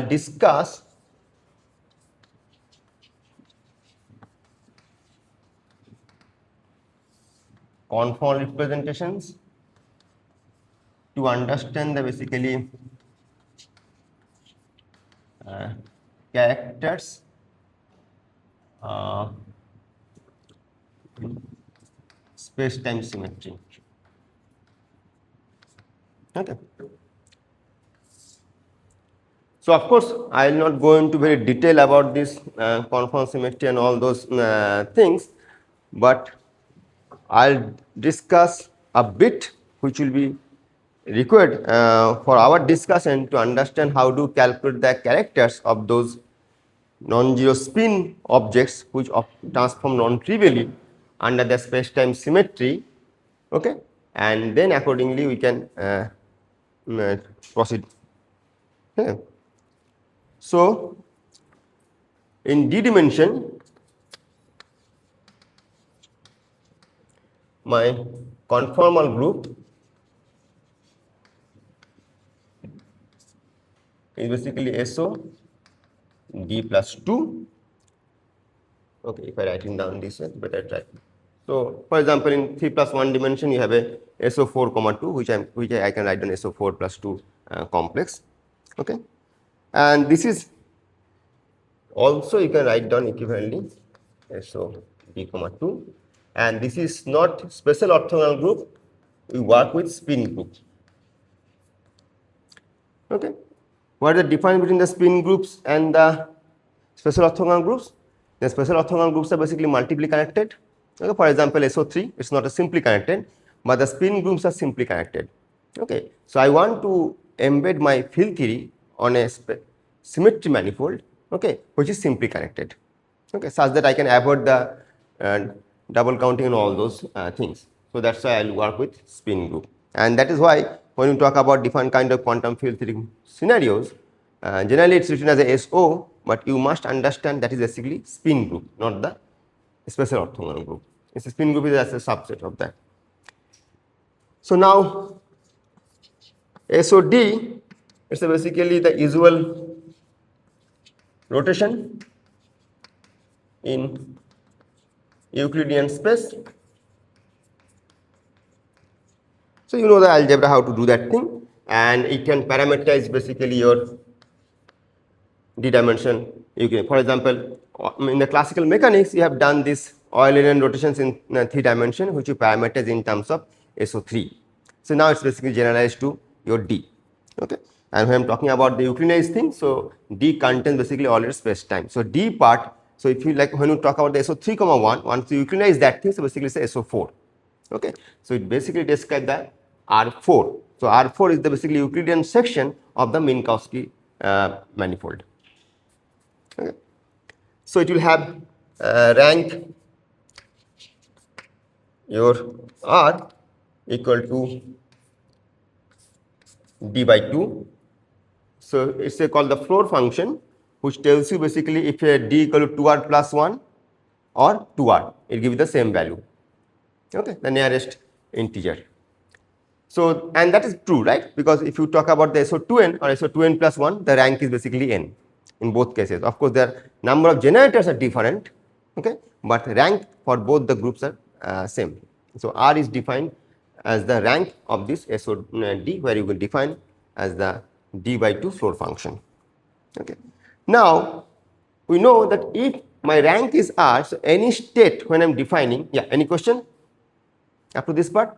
discuss conformal representations to understand the basically characters space-time symmetry. Okay. So of course, I will not go into very detail about this conformal symmetry and all those things, but I'll discuss a bit which will be required for our discussion to understand how to calculate the characters of those non-zero spin objects which transform non-trivially under the space-time symmetry, okay, and then accordingly we can proceed. Okay. So, in D dimension, my conformal group is basically SO D plus 2. Okay, if I write it down this way, better try. So, for example, in 3 plus 1 dimension, you have a SO4 comma 2, which I can write down SO4 plus 2 complex. Okay, and this is also you can write down equivalently SO D comma 2, and this is not special orthogonal group. We work with spin group. Okay, what is the difference between the spin groups and the special orthogonal groups? The special orthogonal groups are basically multiply connected. Okay, for example, SO3 it's not a simply connected, but the spin groups are simply connected. Okay, so I want to embed my field theory on a symmetry manifold, okay, which is simply connected, okay, such that I can avoid the double counting and all those things. So that's why I'll work with spin group, and that is why when we talk about different kind of quantum field theory scenarios, generally it's written as a SO, but you must understand that is basically spin group, not the special orthogonal group. It's a spin group is as a subset of that. So now SOD, it's basically the usual rotation in Euclidean space. So you know the algebra how to do that thing, and it can parameterize basically your D dimension Euclidean. For example, in the classical mechanics, you have done this Eulerian rotations in 3 dimension, which you parameterize in terms of SO3. So now it's basically generalized to your D. Okay, and when I'm talking about the Euclidean thing, so D contains basically all your space time. So D part. So if you like when you talk about the SO3 comma 1, once you Euclidean that thing, so basically it's SO4. Okay, so it basically describes the R4. So R4 is the basically Euclidean section of the Minkowski manifold. Okay. So it will have rank your R equal to D by 2. So it's called the floor function, which tells you basically if D equal to 2R plus 1 or 2R, it gives the same value. Okay, the nearest integer. So, and that is true, right? Because if you talk about the SO2n or SO2n plus 1, the rank is basically n in both cases. Of course, the number of generators are different, okay, but rank for both the groups are same. So, R is defined as the rank of this SOD, where you will define as the D by 2 floor function. Okay. Now, we know that if my rank is R, so any state when I am defining, yeah, any question up to this part?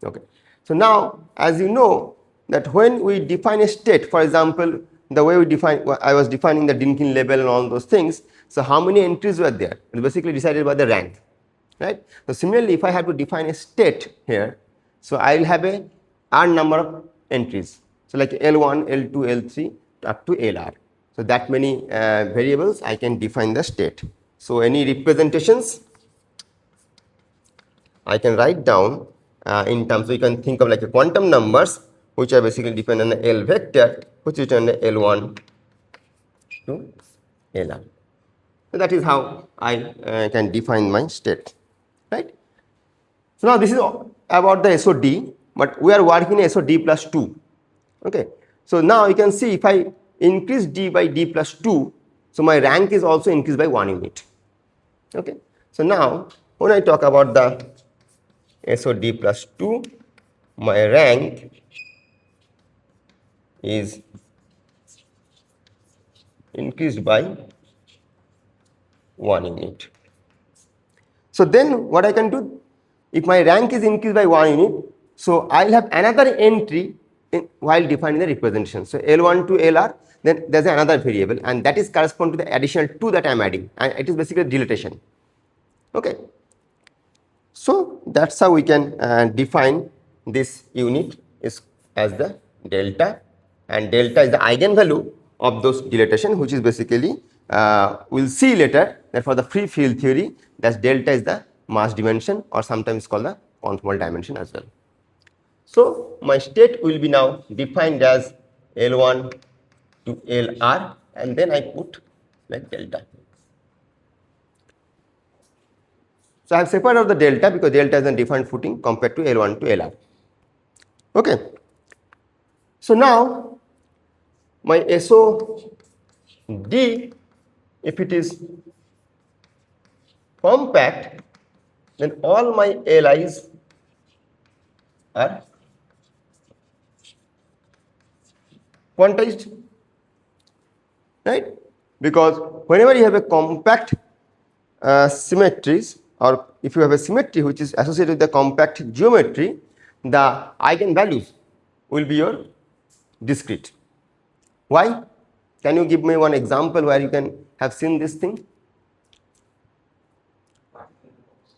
Okay. So now, as you know that when we define a state, for example, the way we define, I was defining the Dynkin label and all those things. So how many entries were there? It was basically decided by the rank, right? So similarly, if I have to define a state here, so I will have a R number of entries. So like L1, L2, L3 up to LR. So that many variables I can define the state. So any representations I can write down in terms of, you can think of like a quantum numbers, which are basically depend on the L vector, which is on the L1 to LR. So that is how I can define my state, right? So now this is about the SOD, but we are working in SOD plus 2. Okay. So now you can see if I increase d by d plus 2, so my rank is also increased by 1 unit. Okay. So now when I talk about the SOD plus 2, my rank is increased by 1 unit. So then what I can do, if my rank is increased by 1 unit, so I will have another entry while defining the representation. So L1 to LR, then there is another variable, and that is correspond to the additional 2 that I am adding, and it is basically deletion. Okay. So that's how we can define this unit is as the delta, and delta is the eigenvalue of those dilatation, which is basically we'll see later that for the free field theory, that delta is the mass dimension, or sometimes called the conformal dimension as well. So my state will be now defined as L1 to LR, and then I put like delta. So I have separated out the delta because delta is a different footing compared to L1 to LR. Okay. So now my SOD, if it is compact, then all my LIs are quantized, right? Because whenever you have a compact symmetries, or if you have a symmetry which is associated with the compact geometry, the eigenvalues will be your discrete. Why? Can you give me one example where you can have seen this thing?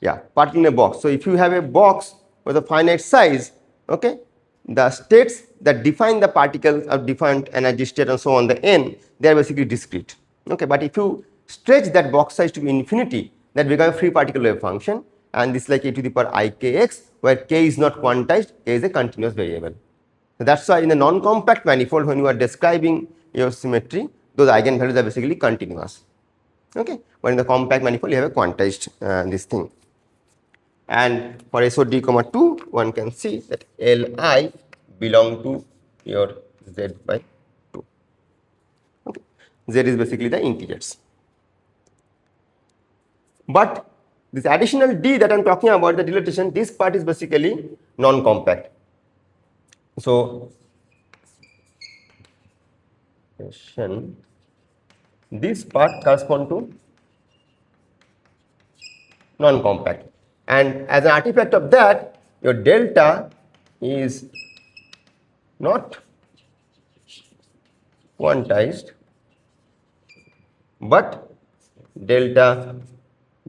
Yeah, particle in a box. So if you have a box with a finite size, okay, the states that define the particles of different energy state and so on, the n, they are basically discrete. Okay, but if you stretch that box size to infinity, that becomes a free particle wave function, and this is like e to the power I k x, where k is not quantized, k is a continuous variable. So that's why in the non-compact manifold, when you are describing your symmetry, those eigenvalues are basically continuous. Okay, but in the compact manifold, you have a quantized this thing. And for SOD, 2, one can see that Li belong to your Z by 2. Okay. Z is basically the integers. But this additional D that I am talking about, the dilatation, this part is basically non-compact. So this part corresponds to non-compact, and as an artifact of that, your delta is not quantized, but delta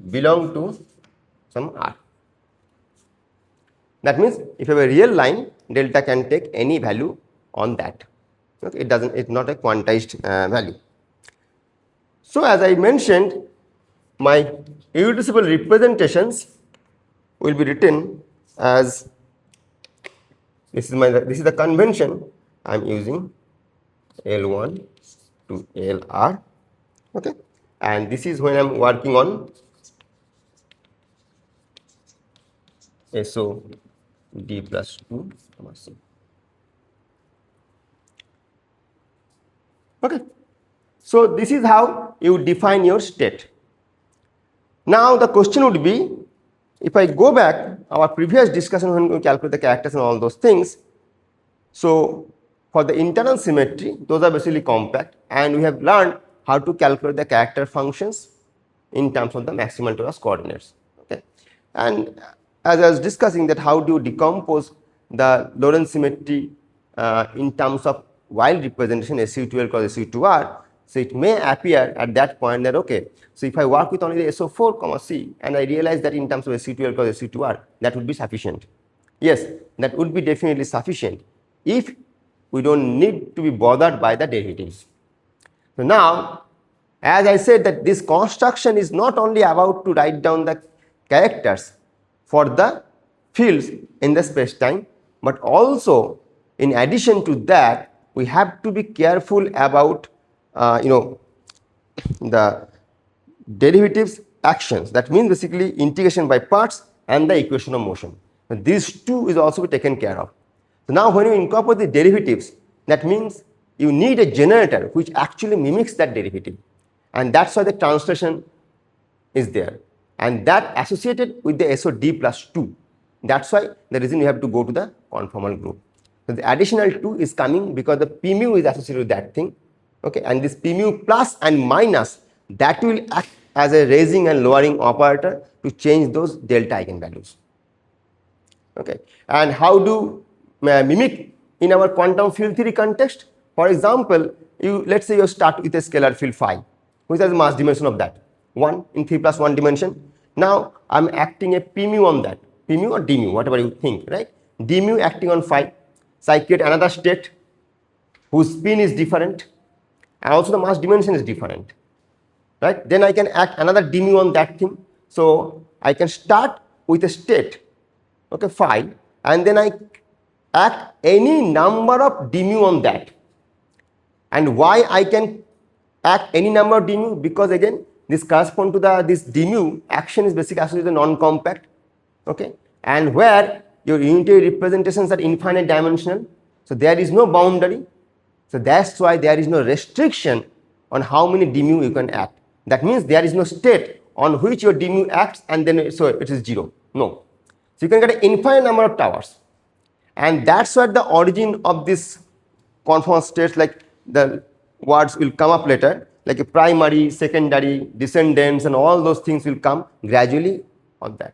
belong to some r. That means if you have a real line, delta can take any value on that. Okay, it's not a quantized value. So as I mentioned, my irreducible representations will be written as this is the convention I am using, L1 to LR. Okay, and this is when I am working on SOD plus 2, C. Okay, so this is how you define your state. Now the question would be, if I go back our previous discussion when we calculate the characters and all those things, so for the internal symmetry, those are basically compact, and we have learned how to calculate the character functions in terms of the maximal torus coordinates. Okay, and as I was discussing that how do you decompose the Lorentz symmetry in terms of wild representation SU2L cross SU2R. So it may appear at that point that okay, so if I work with only the SO4, C, and I realize that in terms of SU2L cross SU2R, that would be sufficient. Yes, that would be definitely sufficient if we don't need to be bothered by the derivatives. So now, as I said that this construction is not only about to write down the characters for the fields in the space-time, but also in addition to that, we have to be careful about the derivatives actions. That means basically integration by parts and the equation of motion. These two is also be taken care of. So now when you incorporate the derivatives, that means you need a generator which actually mimics that derivative, and that's why the translation is there, and that associated with the SOD plus 2. That's why the reason you have to go to the conformal group. So the additional 2 is coming because the P mu is associated with that thing, okay, and this P mu plus and minus, that will act as a raising and lowering operator to change those delta eigenvalues. Okay, and how do mimic in our quantum field theory context? For example, let's say you start with a scalar field phi, which has a mass dimension of that 1 in 3 plus 1 dimension. Now I'm acting a P mu on that, P mu or D mu, whatever you think, right? D mu acting on phi, so I create another state whose spin is different and also the mass dimension is different, right? Then I can act another D mu on that thing. So I can start with a state, okay, phi, and then I act any number of D mu on that. And why I can act any number of D mu? Because again, this corresponds to this D mu action is basically associated with non-compact, okay, and where your unitary representations are infinite dimensional, so there is no boundary. So that's why there is no restriction on how many D mu you can act. That means there is no state on which your D mu acts and then so it is 0. No. So you can get an infinite number of towers, and that's where the origin of this conformal states, like the words will come up later, like a primary, secondary, descendants, and all those things will come gradually on that.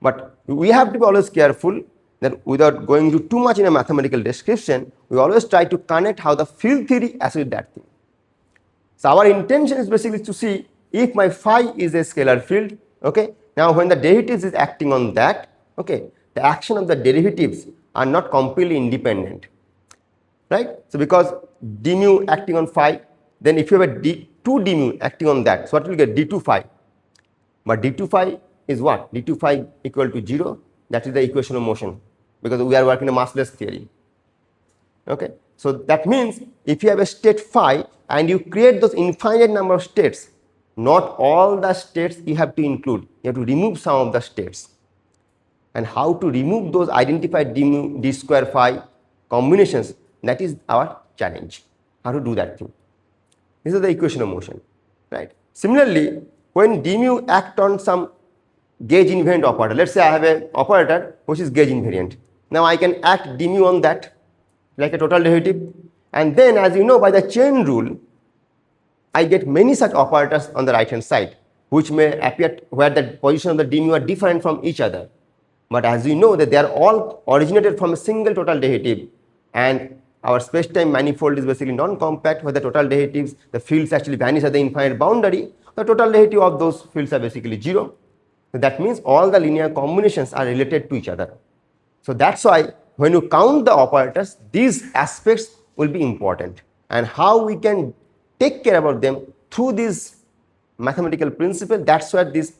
But we have to be always careful that without going into too much in a mathematical description, we always try to connect how the field theory associates that thing. So our intention is basically to see if my phi is a scalar field, okay, now when the derivatives is acting on that, okay, the action of the derivatives are not completely independent, right? So because d mu acting on phi, then if you have a d2 d mu acting on that, so what will get d2 phi? But d2 phi is what? d2 phi equal to 0. That is the equation of motion, because we are working a massless theory. Okay, so that means if you have a state phi and you create those infinite number of states, not all the states you have to include. You have to remove some of the states. And how to remove those identified d square phi combinations, that is our challenge. How to do that thing. This is the equation of motion, right? Similarly, when d mu act on some gauge invariant operator, let's say I have an operator which is gauge invariant. Now I can act d mu on that like a total derivative, and then as you know by the chain rule, I get many such operators on the right hand side which may appear where the position of the d mu are different from each other. But as you know that they are all originated from a single total derivative, and our space-time manifold is basically non-compact, where the total derivatives, the fields actually vanish at the infinite boundary. The total derivative of those fields are basically 0. So that means all the linear combinations are related to each other. So that's why when you count the operators, these aspects will be important, and how we can take care about them through this mathematical principle, that's where this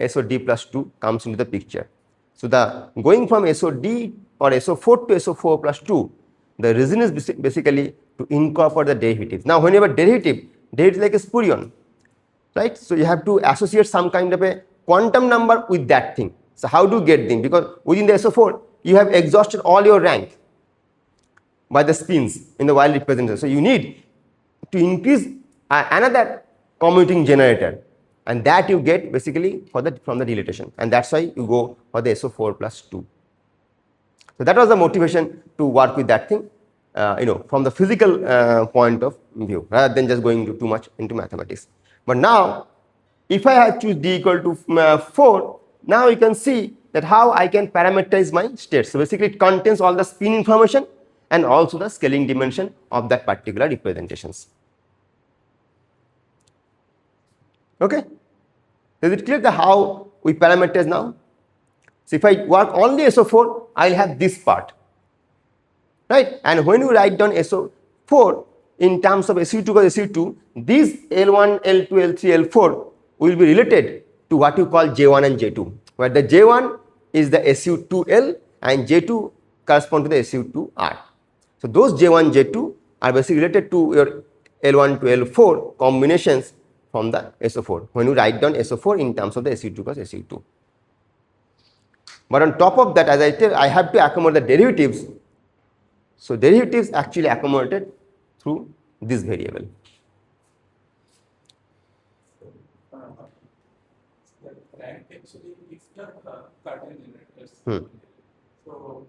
SOD plus 2 comes into the picture. So the going from SOD or SO4 to SO4 plus 2, the reason is basically to incorporate the derivatives. Now when you have a derivative is like a spurion, right? So you have to associate some kind of a quantum number with that thing. So how do you get them? Because within the SO4 you have exhausted all your rank by the spins in the wild representation. So you need to increase another commuting generator, and that you get basically from the dilatation, and that's why you go for the SO4 plus 2. So that was the motivation to work with that thing, from the physical point of view, rather than just going too much into mathematics. But now, if I have choose d equal to 4, now you can see that how I can parameterize my state. So basically it contains all the spin information and also the scaling dimension of that particular representations. Okay, is it clear how we parameterize now? So if I work only SO4, I will have this part, right? And when you write down SO4 in terms of SU2 because SU2, these L1, L2, L3, L4 will be related to what you call J1 and J2, where the J1 is the SU2L and J2 correspond to the SU2R. So those J1, J2 are basically related to your L1 to L4 combinations from the SO4 when you write down SO4 in terms of the SU2 plus SU2. But on top of that, as I tell, I have to accommodate the derivatives. So derivatives actually accommodated through this variable. Rank actually is the Cartan generators. So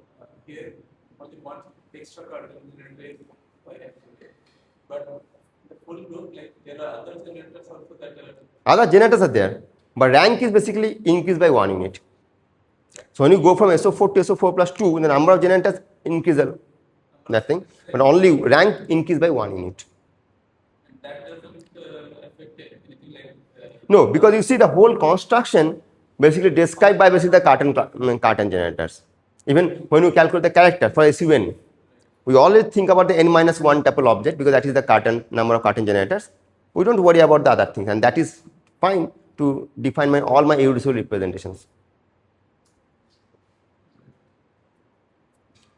here only one extra Cartan generator is by actually, but the full group, like there are other generators also that are. Other generators are there, but rank is basically increased by 1 unit. So when you go from SO4 to SO4 plus 2, the number of generators increases that thing, but only rank increased by 1 unit. And that doesn't affect anything like. No, because you see the whole construction basically described by basically the Cartan generators. Even when you calculate the character for SUN, we always think about the n-1 tuple object because that is the Cartan number of Cartan generators. We don't worry about the other things, and that is fine to define all my irreducible representations.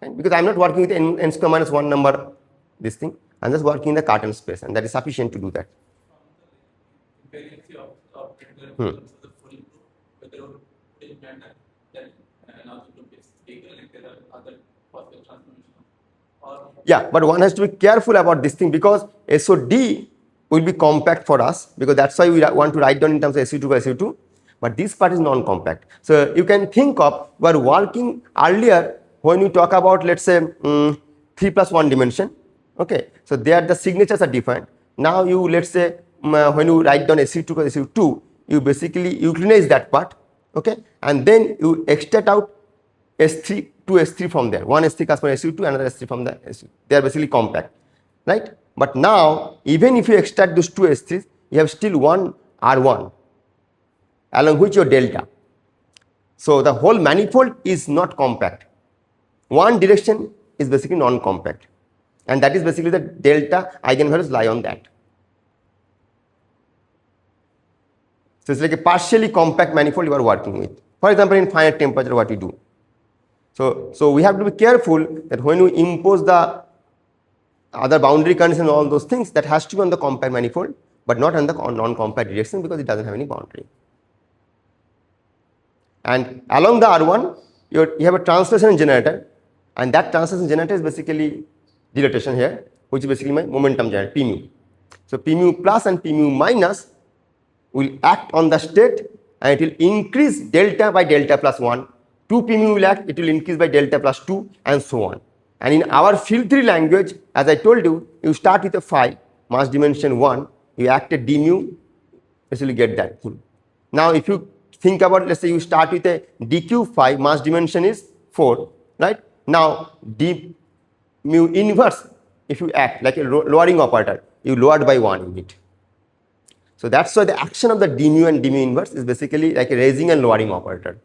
Right? Because I am not working with n square minus 1 number, this thing, I am just working in the Cartan space, and that is sufficient to do that. Yeah, but one has to be careful about this thing because SOD will be compact for us because that's why we want to write down in terms of SU2 by SU2, but this part is non-compact. So you can think of, we are working earlier when you talk about, let's say 3 plus 1 dimension, okay, so there the signatures are defined. Now you, let's say when you write down SU2 by SU2, you basically utilize that part, okay, and then you extract out S3 to S3 from there. One S3 comes from SU2, another S3 from the SU. They are basically compact, right? But now, even if you extract those two S3s, you have still one R1 along which your delta. So the whole manifold is not compact. One direction is basically non-compact, and that is basically the delta eigenvalues lie on that. So it's like a partially compact manifold you are working with. For example, in finite temperature, what you do. So we have to be careful that when we impose the other boundary conditions and all those things, that has to be on the compact manifold, but not on the non-compact direction because it doesn't have any boundary. And along the R1, you have a translation generator, and that translation generator is basically dilatation here, which is basically my momentum generator, P mu. So P mu plus and P mu minus will act on the state, and it will increase delta by delta plus 1. 2 P mu will act, it will increase by delta plus 2, and so on. And in our field theory language, as I told you, you start with a phi, mass dimension 1, you act at d mu, basically get that thing. Now, if you think about, let's say you start with a dq phi, mass dimension is 4, right? Now, d mu inverse, if you act like a lowering operator, you lowered by 1 unit. So that's why the action of the d mu and d mu inverse is basically like a raising and lowering operator.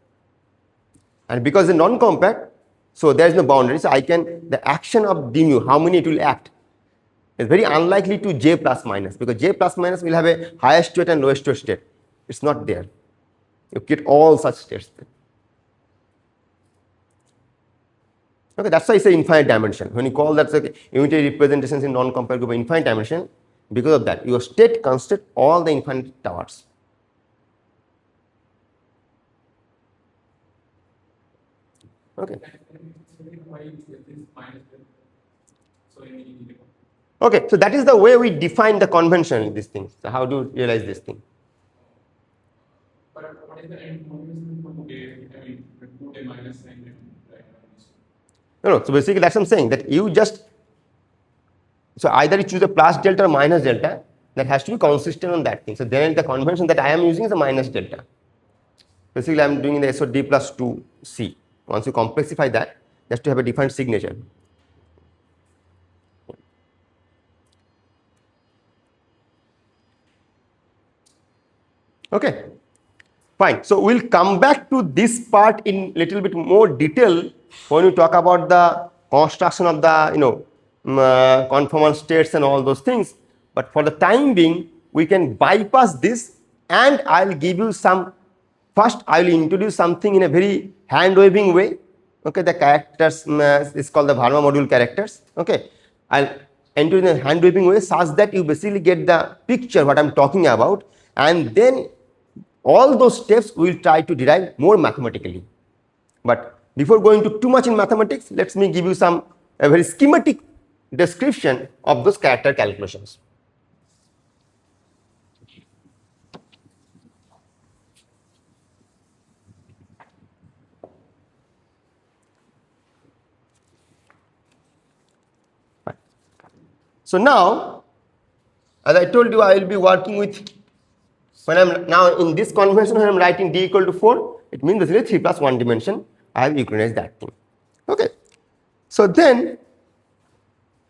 And because it's non-compact, so there is no boundary. So the action of d mu, how many it will act, is very unlikely to j plus minus, because j plus minus will have a highest state and lowest state. It's not there. You get all such states there. Okay, that's why it's an infinite dimension. When you call that unitary representations in non-compact group infinite dimension, because of that, your state constitutes all the infinite towers. Okay. Okay, so that is the way we define the convention in this thing. So how do you realize this thing? But what is the end minus sign? No, so basically that's what I'm saying, that you just, so either you choose a plus delta or minus delta, that has to be consistent on that thing. So then the convention that I am using is a minus delta. Basically I am doing the SOD plus 2C. Once you complexify that, just to have a defined signature. Okay, fine. So we'll come back to this part in little bit more detail when we talk about the construction of the conformal states and all those things. But for the time being, we can bypass this, and I'll give you some. First, I will introduce something in a very hand-waving way. Okay, the characters is called the Verma module characters. Okay, I'll introduce in a hand-waving way such that you basically get the picture what I'm talking about, and then all those steps we will try to derive more mathematically. But before going to too much in mathematics, let me give you a very schematic description of those character calculations. So now, as I told you, I will be working with, when I'm now in this convention, when I'm writing d equal to 4, it means basically 3 plus 1 dimension, I have Euclidized that thing. Okay. So then,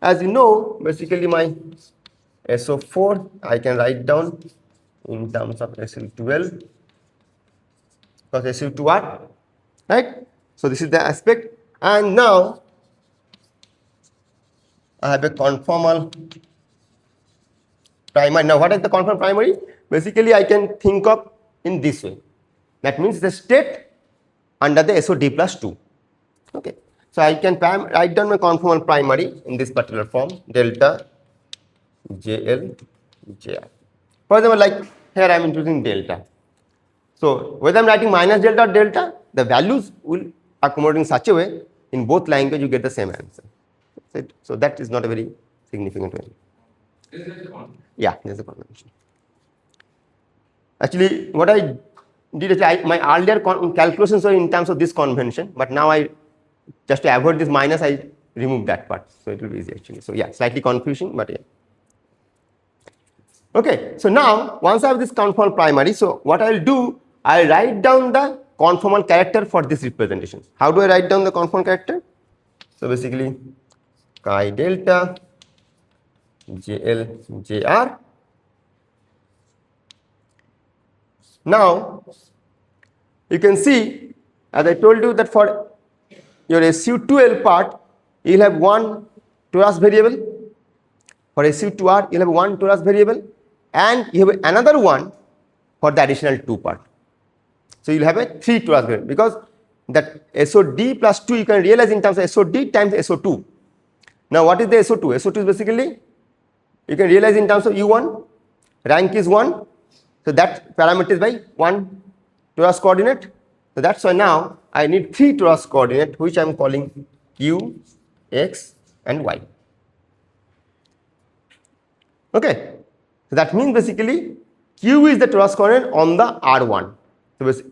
as you know, basically my SO4 I can write down in terms of SU12 because SU2 what? Right? So this is the aspect, and now I have a conformal primary. Now what is the conformal primary? Basically I can think of in this way. That means the state under the SOD plus 2. Okay. So I can write down my conformal primary in this particular form, delta JL JR. For example, like here I am introducing delta. So whether I am writing minus delta or delta, the values will accommodate in such a way in both language you get the same answer. So that is not a very significant way. Yeah, there's a convention. Actually, what I did, my earlier calculations were in terms of this convention, but now I, just to avoid this minus, I remove that part. So it will be easy actually. So yeah, slightly confusing, but yeah. Okay, so now once I have this conformal primary, so what I will do, I write down the conformal character for this representation. How do I write down the conformal character? So basically, chi delta JL JR. Now you can see, as I told you, that for your SU2L part, you will have one torus variable. For SU2R, you will have one torus variable, and you have another one for the additional 2 part. So you will have a 3 torus variable, because that SOD plus 2 you can realize in terms of SOD times SO2. Now what is the SO2? SO2 is basically, you can realize in terms of U1, rank is 1, so that parameter is by 1 torus coordinate. So that's why now I need 3 torus coordinate, which I am calling Q, X and Y. Okay, so that means basically Q is the torus coordinate on the R1. So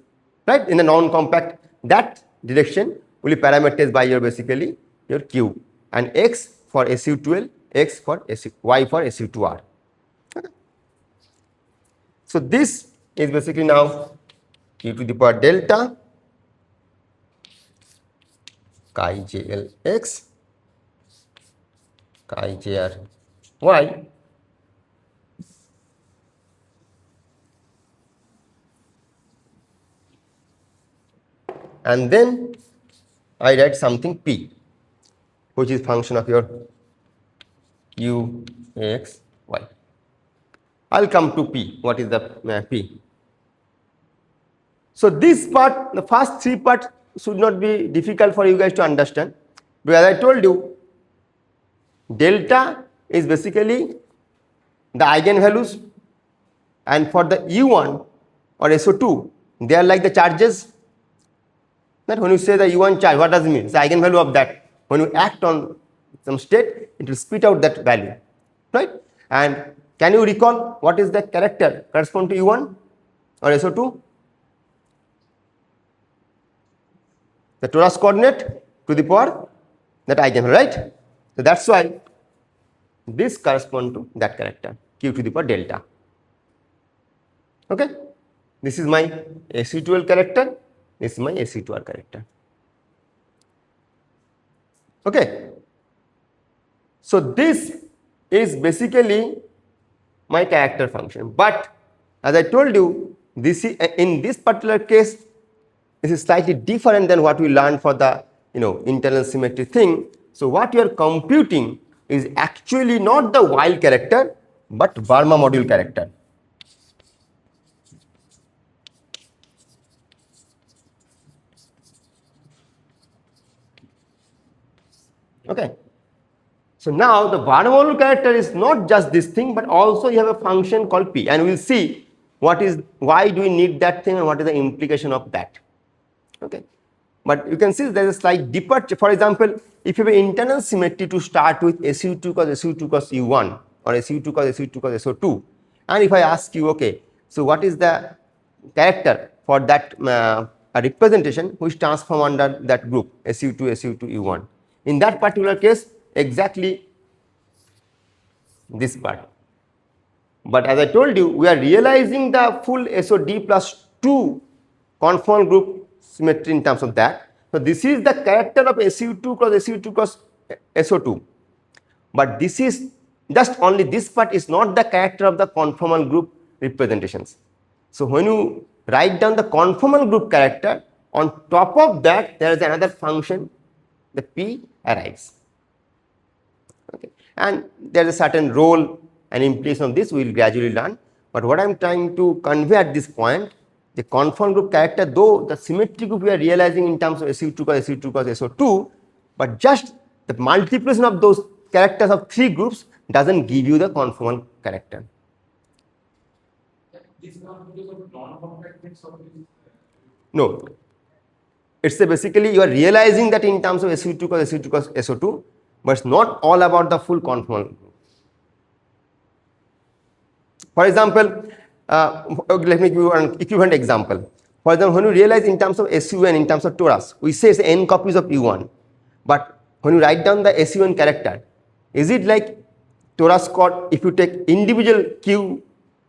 right, in the non-compact, that direction will be parameterized by your basically your Q, and X for SU12, X for SU, Y for SU2R. Okay. So this is basically now Q to the power delta chi JL X chi JR Y and then I write something P, which is function of your Q, X, Y. I'll come to P. What is the P? So this part, the first 3 parts should not be difficult for you guys to understand, because as I told you, delta is basically the eigenvalues, and for the U1 or SO2, they are like the charges. That when you say the U1 charge, what does it mean? It's the eigenvalue of that. When you act on some state, it will spit out that value, right? And can you recall what is the character correspond to U1 or SO2? The torus coordinate to the power that eigenvalue, right? So that's why this corresponds to that character, Q to the power delta. Okay, this is my SU12 character, this is my SU2R character. Okay, so this is basically my character function, but as I told you, this is, in this particular case, this is slightly different than what we learned for the internal symmetry thing. So what you are computing is actually not the Weil character, but Verma module character. Okay. So now the Verma module character is not just this thing, but also you have a function called P, and we'll see why do we need that thing and what is the implication of that. Okay. But you can see there is a slight departure. For example, if you have an internal symmetry to start with SU2 cos SU2 cos U1 or SU2 cos SU2 cos SO2, and if I ask you, okay, so what is the character for that a representation which transform under that group SU2 SU2 U1? In that particular case, exactly this part. But as I told you, we are realizing the full SOD plus 2 conformal group symmetry in terms of that. So this is the character of SU2 cross SU2 cross SO2. But this is just only this part is not the character of the conformal group representations. So when you write down the conformal group character, on top of that there is another function, the P arrives. Okay. And there is a certain role and implication of this we will gradually learn. But what I am trying to convey at this point, the conformal group character, though the symmetry group we are realizing in terms of SU2 cos SU2 cos SO2, but just the multiplication of those characters of 3 groups doesn't give you the conformal character. This is not because of non-compactness of this. No, it's basically you are realizing that in terms of SU2 cos SU2 cos SO2, but it's not all about the full conformal group. For example, let me give you an equivalent example. For example, when you realize in terms of SUN, in terms of torus, we say it's n copies of U1. But when you write down the SUN character, is it like torus chord if you take individual Q,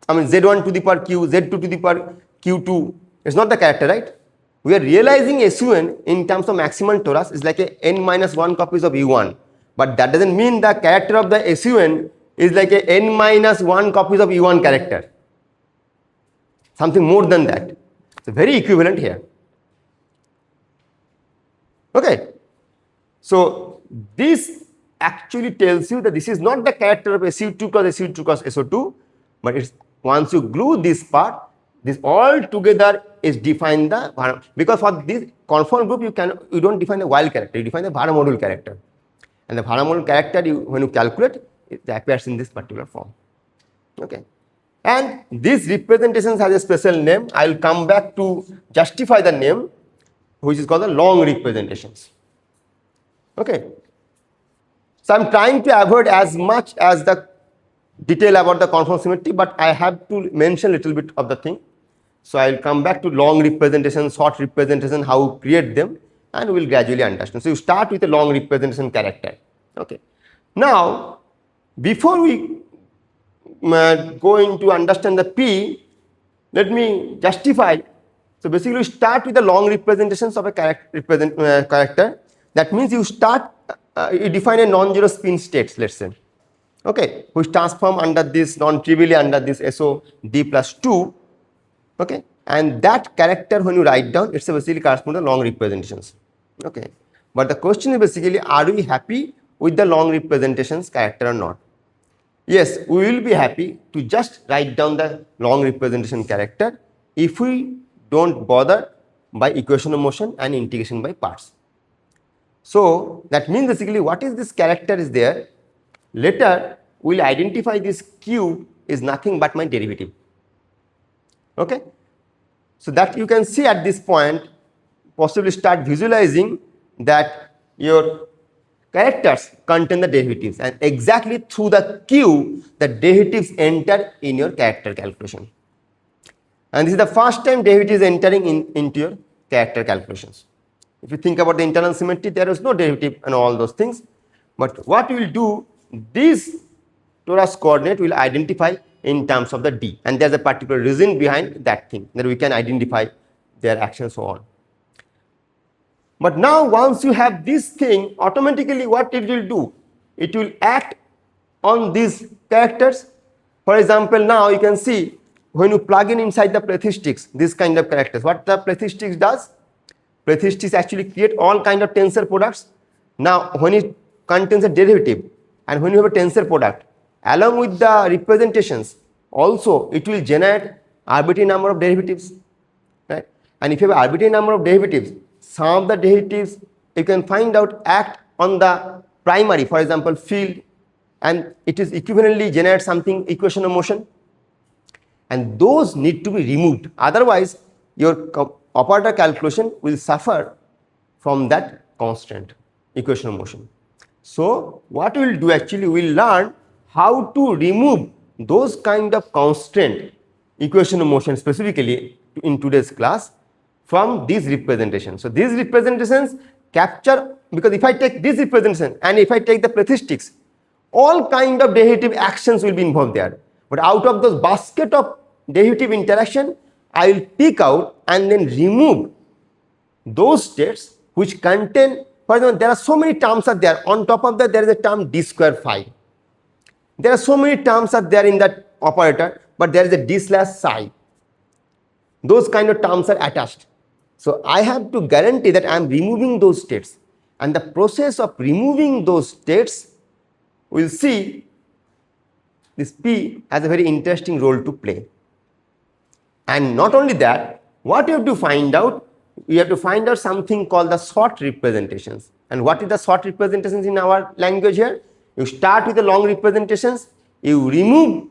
I mean Z1 to the power Q, Z2 to the power Q2, it's not the character, right? We are realizing SUN in terms of maximum torus is like a n minus 1 copies of U1. But that doesn't mean the character of the SUN is like a n minus 1 copies of U1 character. Something more than that. It's very equivalent here. Okay. So this actually tells you that this is not the character of SU2 cos SU2 cos SO2, but it's once you glue this part, this all together is define the, because for this conformal group you don't define the wild character, you define the Vara module character. And the Vara module character when you calculate, it appears in this particular form. Okay. And this representation has a special name. I will come back to justify the name, which is called the long representations. Okay. So I am trying to avoid as much as the detail about the conformal symmetry, but I have to mention a little bit of the thing. So I will come back to long representation, short representation, how to create them, and we will gradually understand. So you start with a long representation character. Okay. Now, before we go into understand the P, let me justify. So basically, you start with the long representations of a character. That means you start, you define a non-zero spin states, let's say, okay, which transform under this non-trivially under this SO D plus 2, okay, and that character when you write down, it's basically corresponds to long representations, okay. But the question is basically, are we happy with the long representations character or not? Yes, we will be happy to just write down the long representation character if we don't bother by equation of motion and integration by parts. So that means basically what is this character is there, later we will identify this Q is nothing but my derivative. Okay. So that you can see at this point, possibly start visualizing that your characters contain the derivatives, and exactly through the Q the derivatives enter in your character calculation. And this is the first time derivatives entering into your character calculations. If you think about the internal symmetry, there is no derivative and all those things. But what we will do, this torus coordinate will identify in terms of the D, and there is a particular reason behind that thing that we can identify their action so on. But now once you have this thing, automatically what it will do? It will act on these characters. For example, now you can see when you plug in inside the plethysticks, this kind of characters, what the plethysticks does? Plethysticks actually create all kind of tensor products. Now when it contains a derivative and when you have a tensor product, along with the representations, also it will generate arbitrary number of derivatives, right? And if you have an arbitrary number of derivatives, some of the derivatives you can find out act on the primary, for example field, and it is equivalently generate something equation of motion, and those need to be removed. Otherwise your operator calculation will suffer from that constant equation of motion. So what we will do actually, we will learn how to remove those kind of constant equation of motion specifically in today's class from these representations. So these representations capture, because if I take this representation and if I take the statistics, all kind of derivative actions will be involved there. But out of those basket of derivative interaction, I will pick out and then remove those states which contain, for example, there are so many terms are there. On top of that, there is a term d square phi. There are so many terms are there in that operator, but there is a d slash psi. Those kind of terms are attached. So I have to guarantee that I am removing those states. And the process of removing those states, we will see this P has a very interesting role to play. And not only that, what you have to find out, we have to find out something called the short representations. And what is the short representations in our language here? You start with the long representations, you remove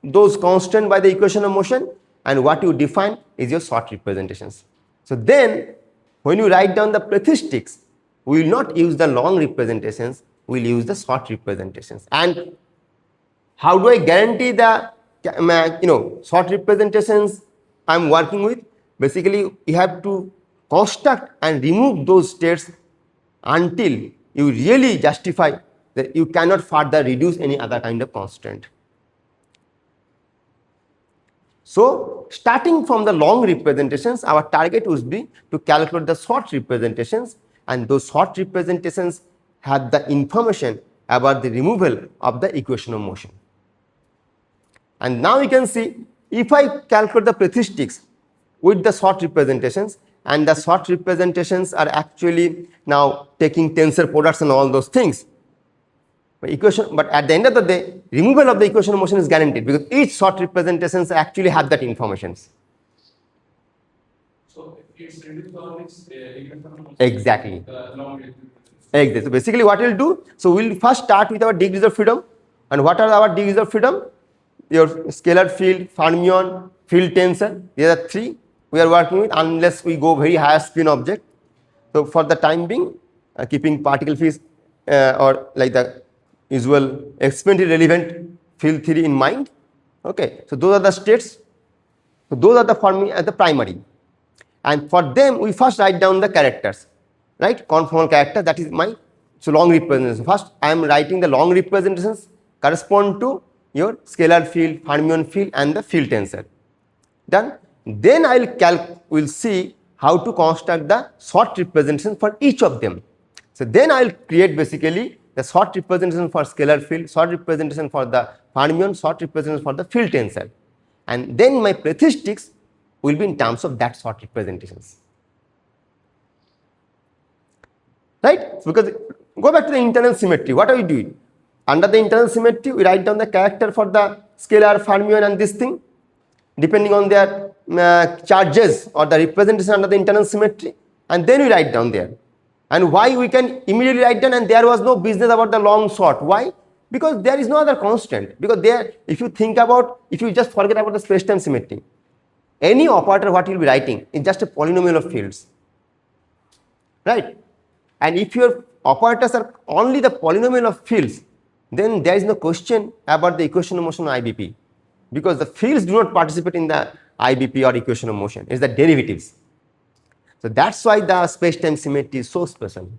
those constant by the equation of motion, and what you define is your short representations. So then when you write down the statistics, we will not use the long representations, we will use the short representations. And how do I guarantee the short representations I am working with? Basically, you have to construct and remove those states until you really justify that you cannot further reduce any other kind of constant. So starting from the long representations, our target would be to calculate the short representations, and those short representations have the information about the removal of the equation of motion. And now you can see, if I calculate the statistics with the short representations, and the short representations are actually now taking tensor products and all those things, but at the end of the day, removal of the equation of motion is guaranteed because each short representations actually have that information. So it's reduced on its exactly. Long Exactly. So basically what we'll do, so we'll first start with our degrees of freedom. And what are our degrees of freedom? Your scalar field, fermion, field tensor, these are three we are working with unless we go very higher spin object. So for the time being, keeping particle fields or like the usual experimentally relevant field theory in mind. Okay, so those are the states. So those are the the primary, and for them we first write down the characters, right? Conformal character, that is my long representation. First I am writing the long representations correspond to your scalar field, fermion field, and the field tensor. Done. Then we'll see how to construct the short representation for each of them. So then I'll create basically the short representation for scalar field, short representation for the fermion, short representation for the field tensor, and then my statistics will be in terms of that short representations. Right? Because go back to the internal symmetry. What are we doing? Under the internal symmetry, we write down the character for the scalar, fermion, and this thing, depending on their charges or the representation under the internal symmetry, and then we write down there. And why we can immediately write down, and there was no business about the long short. Why? Because there is no other constant. Because there, if you think about, if you just forget about the space-time symmetry, any operator what you will be writing is just a polynomial of fields, right? And if your operators are only the polynomial of fields, then there is no question about the equation of motion or IBP, because the fields do not participate in the IBP or equation of motion. It's the derivatives. So that's why the space-time symmetry is so special.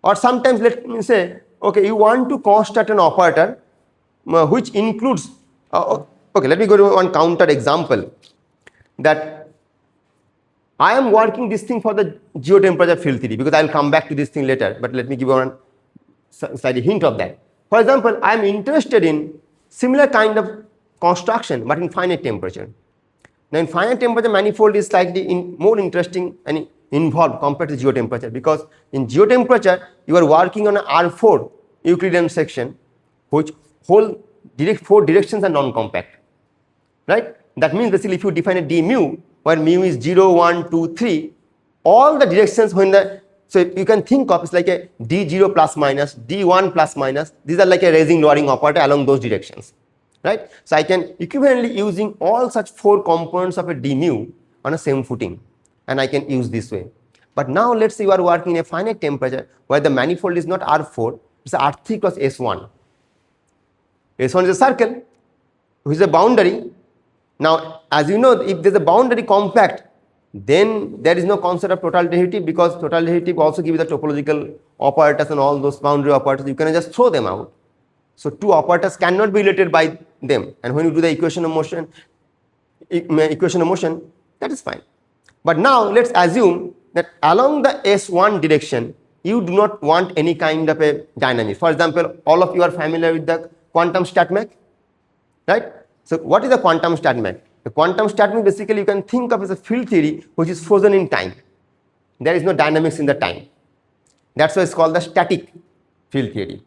Or sometimes let me say, okay, you want to construct an operator which includes, okay, let me go to one counter example, that I am working this thing for the geotemperature field theory, because I will come back to this thing later, but let me give one slight hint of that. For example, I am interested in similar kind of construction but in finite temperature. Now in finite temperature, manifold is slightly more interesting and involved compared to geotemperature, because in geotemperature you are working on a R4 Euclidean section which four directions are non-compact, right? That means basically if you define a d mu where mu is 0, 1, 2, 3, all the directions when so you can think of it's like a d0 plus minus, d1 plus minus, these are like a raising lowering operator along those directions, right? So I can equivalently using all such four components of a d mu on a same footing, and I can use this way. But now let's say you are working in a finite temperature where the manifold is not R4, it's R3 plus S1. S1 is a circle, which is a boundary. Now, as you know, if there's a boundary compact, then there is no concept of total derivative, because total derivative also gives the topological operators and all those boundary operators. You can just throw them out. So two operators cannot be related by them. And when you do the equation of motion, that is fine. But now let's assume that along the S1 direction, you do not want any kind of a dynamics. For example, all of you are familiar with the quantum stat mech, right? So what is the quantum stat mech? The quantum stat mech basically you can think of as a field theory which is frozen in time. There is no dynamics in the time. That's why it's called the static field theory.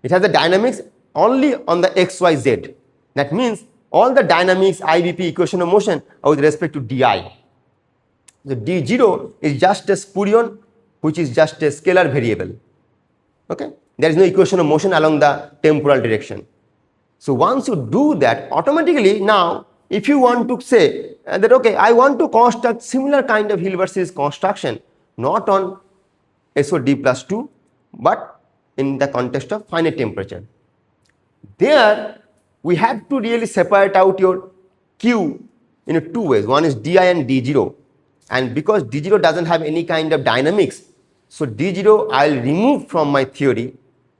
It has the dynamics only on the XYZ. That means all the dynamics, IBP, equation of motion are with respect to di. The d0 is just a spurion, which is just a scalar variable. Okay, there is no equation of motion along the temporal direction. So once you do that, automatically now, if you want to say that okay, I want to construct similar kind of Hilbert series construction, not on SOD plus 2, but in the context of finite temperature. There, we have to really separate out your Q in two ways. One is di and d0. And because d0 doesn't have any kind of dynamics, so d0 I'll remove from my theory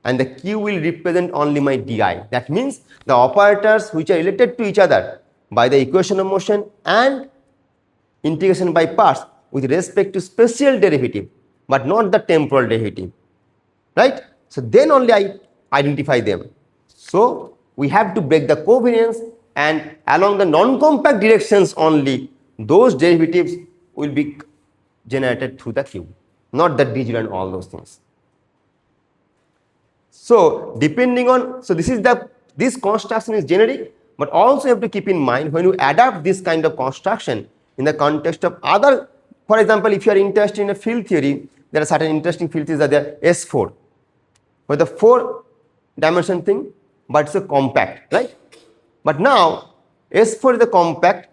and the Q will represent only my di. That means the operators which are related to each other by the equation of motion and integration by parts with respect to spatial derivative, but not the temporal derivative, right? So then only I identify them. So we have to break the covariance, and along the non-compact directions only those derivatives will be generated through the Q, not the d0 and all those things. So depending on, so this construction is generic, but also you have to keep in mind when you adapt this kind of construction in the context of other, for example, if you are interested in a field theory, there are certain interesting field theories that are S4, where the 4-dimension thing, but it's a compact, right? But now S4 is a compact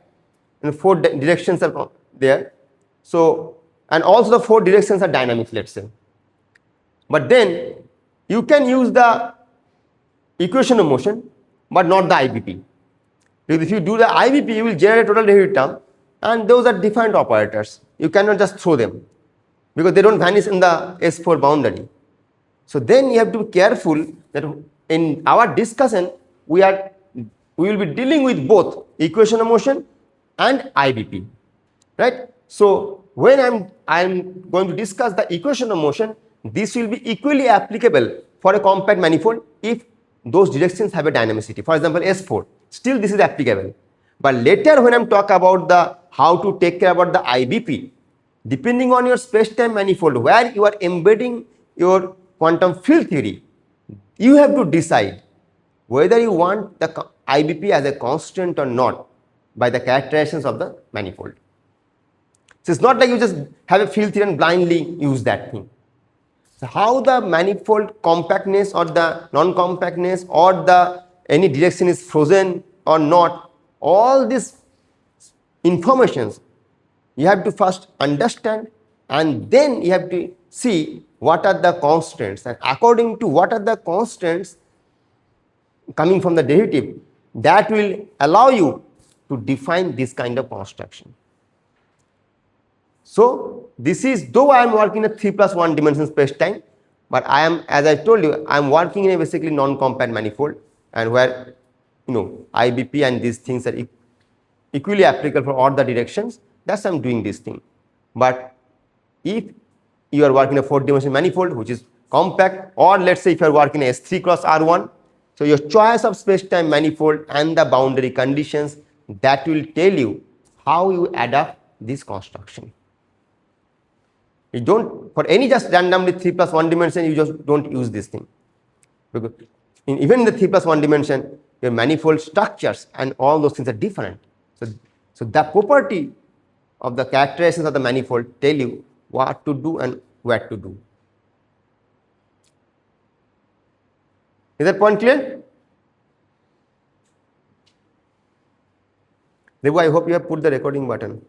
and 4 directions are there. So, and also the 4 directions are dynamics, let's say. But then you can use the equation of motion, but not the IBP. Because if you do the IBP, you will generate total derivative term, and those are defined operators. You cannot just throw them because they don't vanish in the S4 boundary. So then you have to be careful that in our discussion we will be dealing with both equation of motion and IBP, right? So when I'm going to discuss the equation of motion, this will be equally applicable for a compact manifold if those directions have a dynamicity. For example, S4, still this is applicable. But later when I'm talk about the how to take care about the IBP, depending on your space-time manifold where you are embedding your quantum field theory, you have to decide whether you want the IBP as a constant or not by the characterizations of the manifold. So it's not like you just have a field theory and blindly use that thing. So how the manifold compactness or the non-compactness or the any direction is frozen or not, all these informations you have to first understand, and then you have to see what are the constants, and according to what are the constants coming from the derivative, that will allow you to define this kind of construction. So this is, though I am working in a 3 plus 1 dimension space time, but I am, as I told you, I am working in a basically non-compact manifold, and where IBP and these things are equally applicable for all the directions. That's why I'm doing this thing. But if you are working a 4-dimensional manifold which is compact, or let's say if you are working a S3 cross R1, so your choice of space-time manifold and the boundary conditions, that will tell you how you adapt this construction. You don't, for any just randomly 3 plus 1 dimension, you just don't use this thing. Because even in the 3 plus 1 dimension, your manifold structures and all those things are different. So the property of the characterizations of the manifold tell you what to do and where to do. Is that point clear? Devu, I hope you have put the recording button.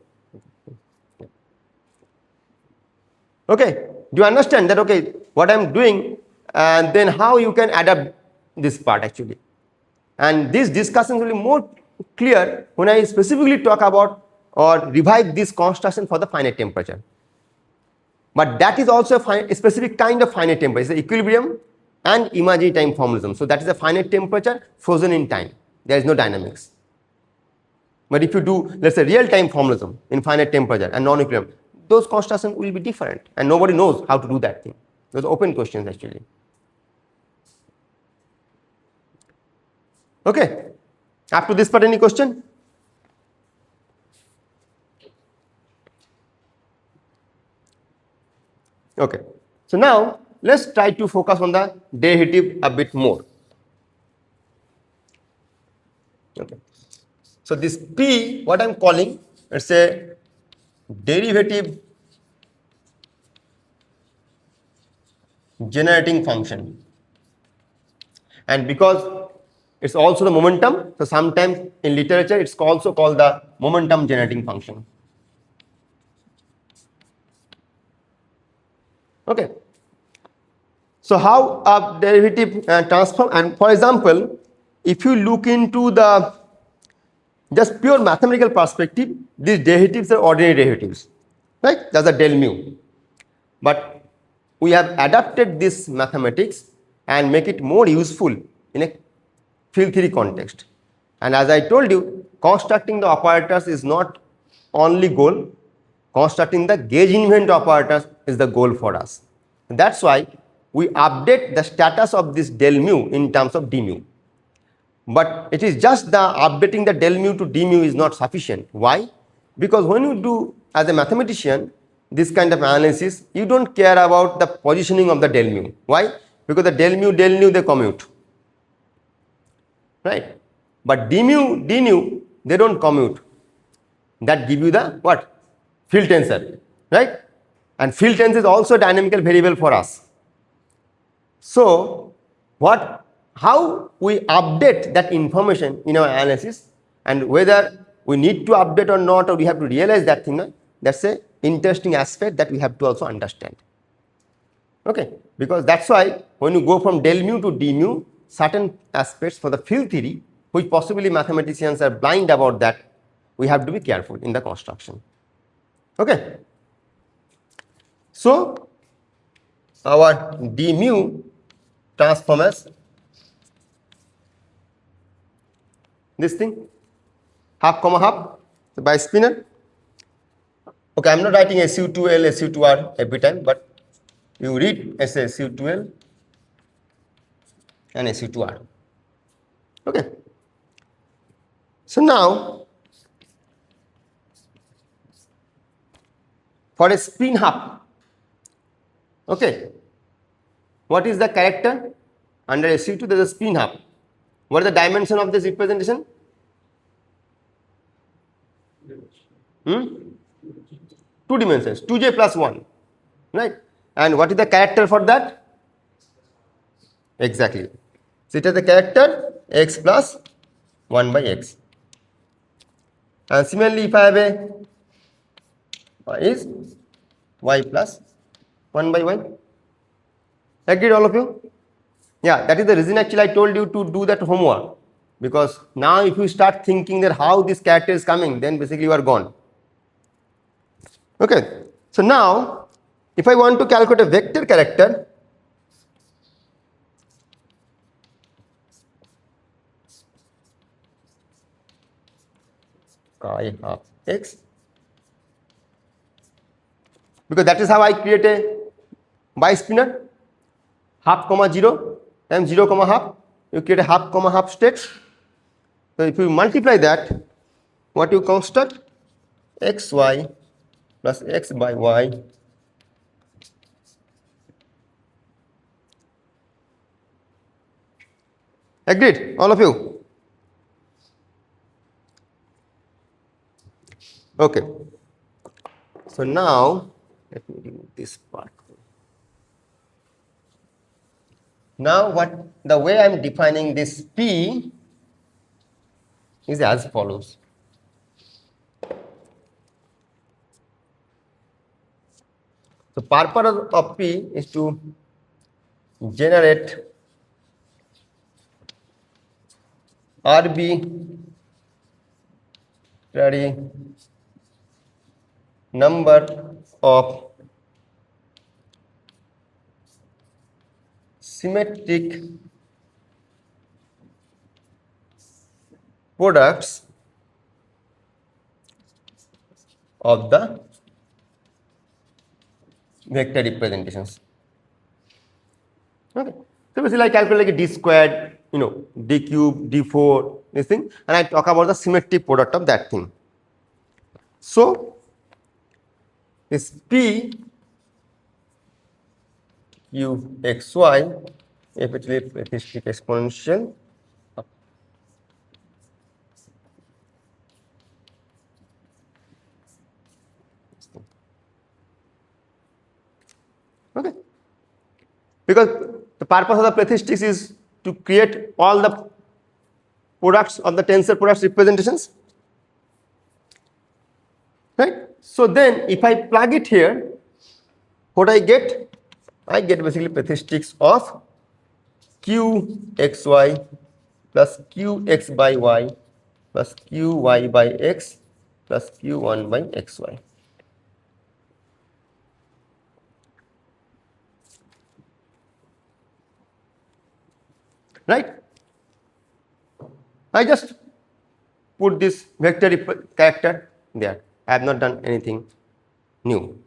Okay, do you understand that? Okay, what I'm doing, and then how you can adapt this part actually. And these discussions will be more clear when I specifically talk about or revive this construction for the finite temperature. But that is also a specific kind of finite temperature. It's the equilibrium and imaginary time formalism. So that is a finite temperature frozen in time. There is no dynamics. But if you do, let's say, real time formalism in finite temperature and non-equilibrium, those constructions will be different, and nobody knows how to do that thing. Those are open questions actually. Okay, up to this part, any question? Okay, so now let's try to focus on the derivative a bit more. Okay, so this P, what I'm calling, it's a derivative generating function, and because it's also the momentum, so sometimes in literature it's also called the momentum generating function. Okay, so how a derivative transform, and for example, if you look into the just pure mathematical perspective, these derivatives are ordinary derivatives, right? That's a del mu. But we have adapted this mathematics and make it more useful in a field theory context. And as I told you, constructing the operators is not only goal, constructing the gauge invariant operators is the goal for us. That's why we update the status of this del mu in terms of d mu. But it is just the updating the del mu to d mu is not sufficient. Why? Because when you do as a mathematician this kind of analysis, you don't care about the positioning of the del mu. Why? Because the del mu they commute, right? But d mu they don't commute. That give you the what? Field tensor, right? And field tensor is also a dynamical variable for us. So how we update that information in our analysis, and whether we need to update or not, or we have to realize that thing, that's a interesting aspect that we have to also understand. Okay, because that's why when you go from del mu to d mu, certain aspects for the field theory, which possibly mathematicians are blind about, that we have to be careful in the construction. Okay, so our d mu transform as this thing, half comma half, so by spinner. Okay, I'm not writing SU2L, SU2R every time, but you read as SU2L and SU2R. Okay. So now, for a spin half, okay, what is the character? Under SU2 there is a spin half. What is the dimension of this representation? Two dimensions, 2j plus 1, right? And what is the character for that? Exactly. So it has the character x plus 1 by x. And similarly, if I have a is y plus 1 by y. Agreed, all of you? Yeah, that is the reason actually I told you to do that homework. Because now if you start thinking that how this character is coming, then basically you are gone. Okay. So now, if I want to calculate a vector character, chi half x, because that is how I create a bispinner, half comma 0 and 0 comma half, you create a half comma half state. So if you multiply that, what you construct? Xy plus x by y agreed, all of you? Okay. So now let me remove this part. Now the way I am defining this P is as follows. So purpose of P is to generate arbitrary number of symmetric products of the vector representations. Okay. So basically I calculate like a d squared, d cube, d4, this thing, and I talk about the symmetric product of that thing. So this P Q X Y effectively exponential okay, because the purpose of the statistics is to create all the products of the tensor products representations, right? So then if I plug it here, what I get? I get basically statistics of q x y plus q x by y plus q y by x plus q 1 by x y. Right? I just put this vector character there. I have not done anything new.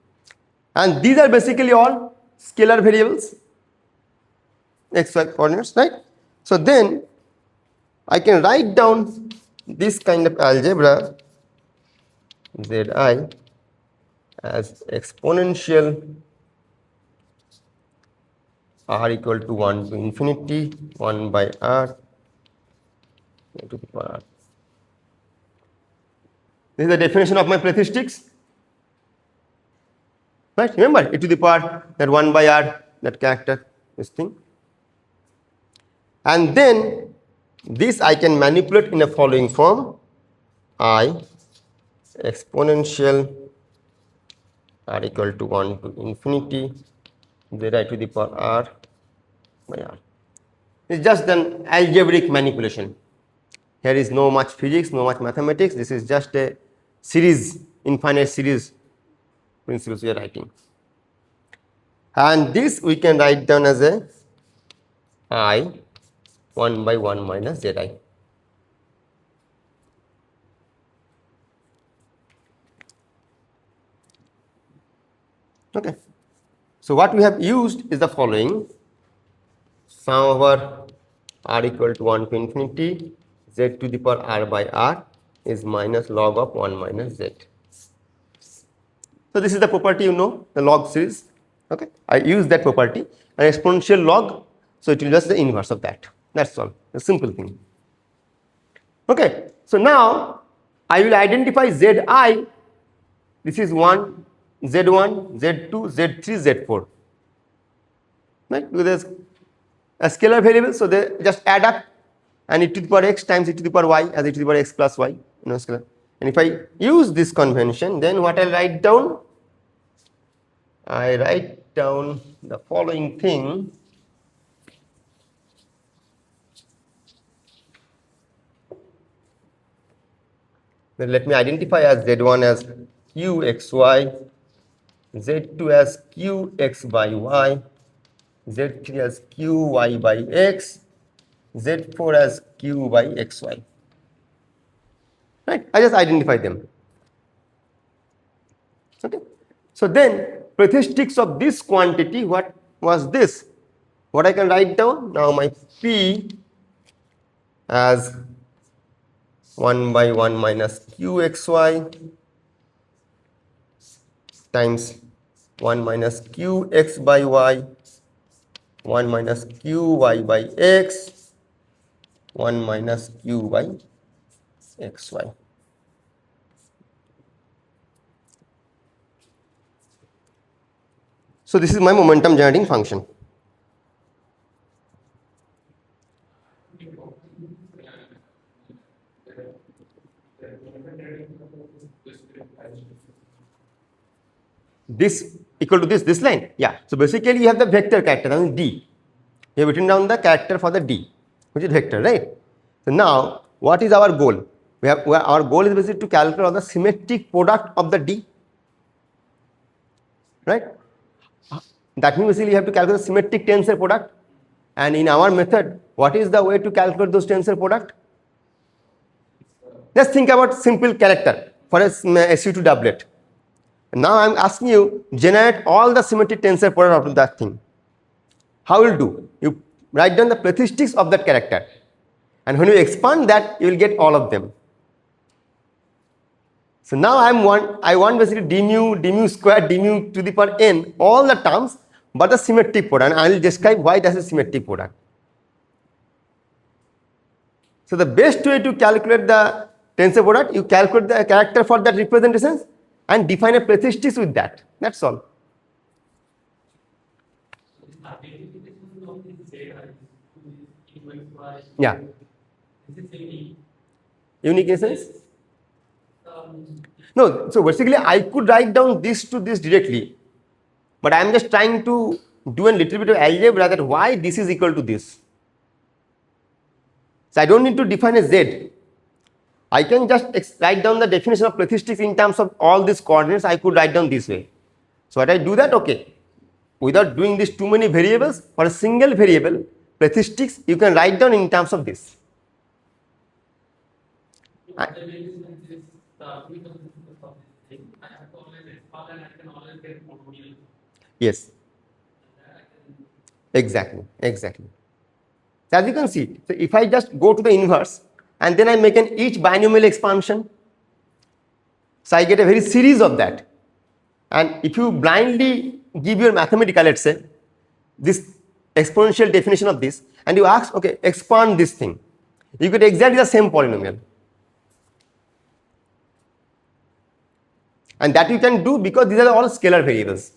And these are basically all scalar variables, x, y coordinates, right? So then I can write down this kind of algebra zi as exponential r equal to 1 to infinity 1 by r to the power r. This is the definition of my statistics. Right? Remember, e to the power that 1 by r, that character, this thing. And then this I can manipulate in the following form: I exponential r equal to 1 to infinity zi to the power r by r. It's just an algebraic manipulation. Here is no much physics, no much mathematics. This is just a series, infinite series principles we are writing. And this we can write down as a I 1 by 1 minus zi. Okay. So what we have used is the following: sum over r equal to 1 to infinity z to the power r by r is minus log of 1 minus z. So this is the property, the log series. Okay, I use that property, an exponential log, so it will just the inverse of that. That's all, a simple thing. Okay, so now I will identify zi. This is 1, z1, z2, z3, z4. Right? Because there's a scalar variable, so they just add up, and e to the power x times e to the power y as e to the power x plus y, scalar. And if I use this convention, then what I'll write down? I write down the following thing. Then let me identify as z1 as qxy, z2 as qx by y, z3 as qy by x, z4 as q by xy. Right? I just identify them. Okay. So then statistics of this quantity, what was this? What I can write down? Now my P as 1 by 1 minus qxy times 1 minus qx by y, 1 minus qy by x, 1 minus q by xy. So this is my momentum generating function. This equal to this line. Yeah. So basically you have the vector character, that means D. You have written down the character for the D, which is vector, right? So now what is our goal? Our goal is basically to calculate the symmetric product of the D, right? That means basically you have to calculate the symmetric tensor product. And in our method, what is the way to calculate those tensor product? Just think about simple character for a SU2 doublet. Now I am asking you generate all the symmetric tensor product of that thing. How will you do? You write down the statistics of that character, and when you expand that, you will get all of them. So now I want basically d mu square, d mu to the power n, all the terms, but the symmetric product, and I will describe why that is a symmetric product. So the best way to calculate the tensor product, you calculate the character for that representations and define a statistics with that. That's all. Yeah. Unique in a sense? No, so basically I could write down this to this directly, but I am just trying to do a little bit of algebra that why this is equal to this. So I don't need to define a z. I can just write down the definition of statistics in terms of all these coordinates. I could write down this way. So what I do that, okay, without doing this too many variables, for a single variable statistics you can write down in terms of this. Yes, exactly. So as you can see, so if I just go to the inverse and then I make an each binomial expansion, so I get a very series of that. And if you blindly give your mathematical, let's say, this exponential definition of this, and you ask, okay, expand this thing, you get exactly the same polynomial. And that you can do because these are all scalar variables.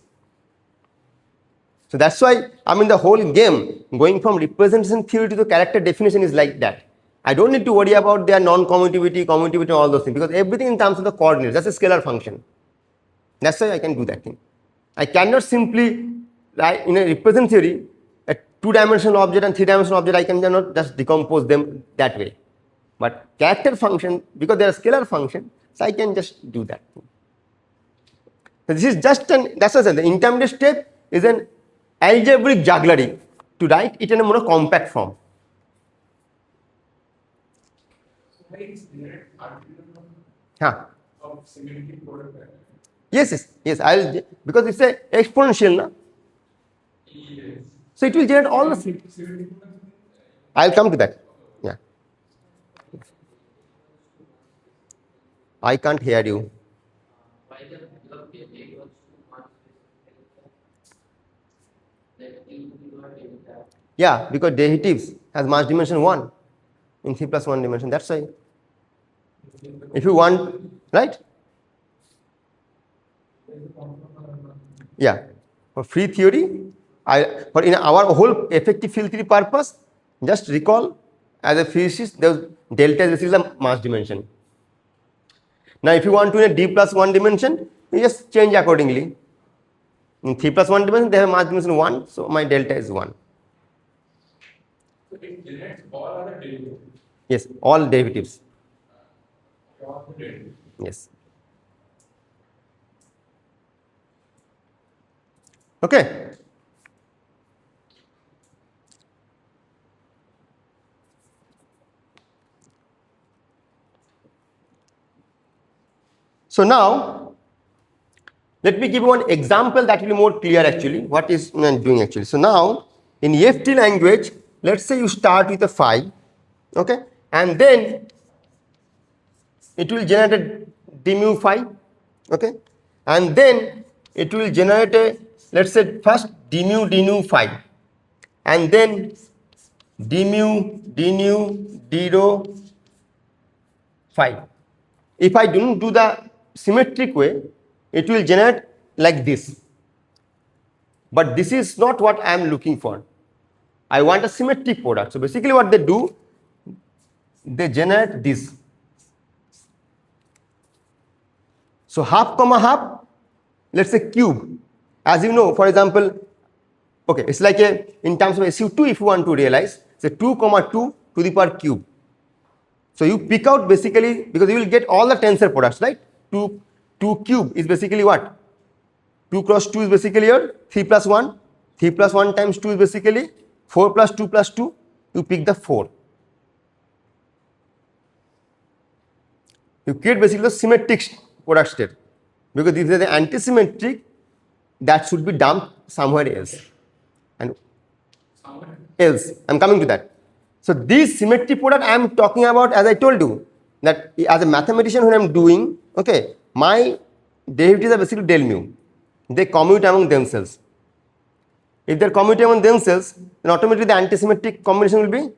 So that's why I mean the whole game going from representation theory to the character definition is like that. I don't need to worry about their non-commutativity, commutativity, all those things, because everything in terms of the coordinates, that's a scalar function. That's why I can do that thing. I cannot simply write in a represent theory a two-dimensional object and three-dimensional object, I cannot just decompose them that way. But character function, because they are scalar function, so I can just do that thing. So this is just that's what I said, the intermediate step is an algebraic jugglery to write it in a more compact form. Huh. Yes. I'll, because it's a exponential, na? Yes. So it will generate all the. I'll come to that. Yeah. I can't hear you. Yeah, because derivatives has mass dimension 1 in 3 plus 1 dimension. That's why. If you want, right? Yeah. For free theory, for in our whole effective field theory purpose, just recall as a physicist, the delta is the mass dimension. Now, if you want to in a d plus 1 dimension, you just change accordingly. In 3 plus 1 dimension, they have mass dimension 1, so my delta is 1. So it generates all other derivatives? Yes, all derivatives. Yes. Okay. So now, let me give you one example that will be more clear actually, what is doing actually. So now, in EFT language, let's say you start with a phi, okay, and then it will generate a d mu phi, okay, and then it will generate a, let's say first d nu phi, and then d nu d rho phi. If I don't do the symmetric way, it will generate like this. But this is not what I am looking for. I want a symmetric product. So basically what they do, they generate this. So half comma half, let's say cube. As you know, for example, okay, it's like in terms of SU2, if you want to realize, say 2 comma 2 to the power cube. So you pick out basically, because you will get all the tensor products, right? 2 cube is basically what? 2 cross 2 is basically your 3 plus 1. 3 plus 1 times 2 is basically 4 plus 2 plus 2. You pick the 4. You create basically the symmetric product state. Because if there is an anti-symmetric, that should be dumped somewhere else. And else, I'm coming to that. So this symmetric product I am talking about, as I told you, that as a mathematician when I am doing, okay, my derivatives are basically del mu. They commute among themselves. If they are commuting among themselves, then automatically the anti-symmetric combination will be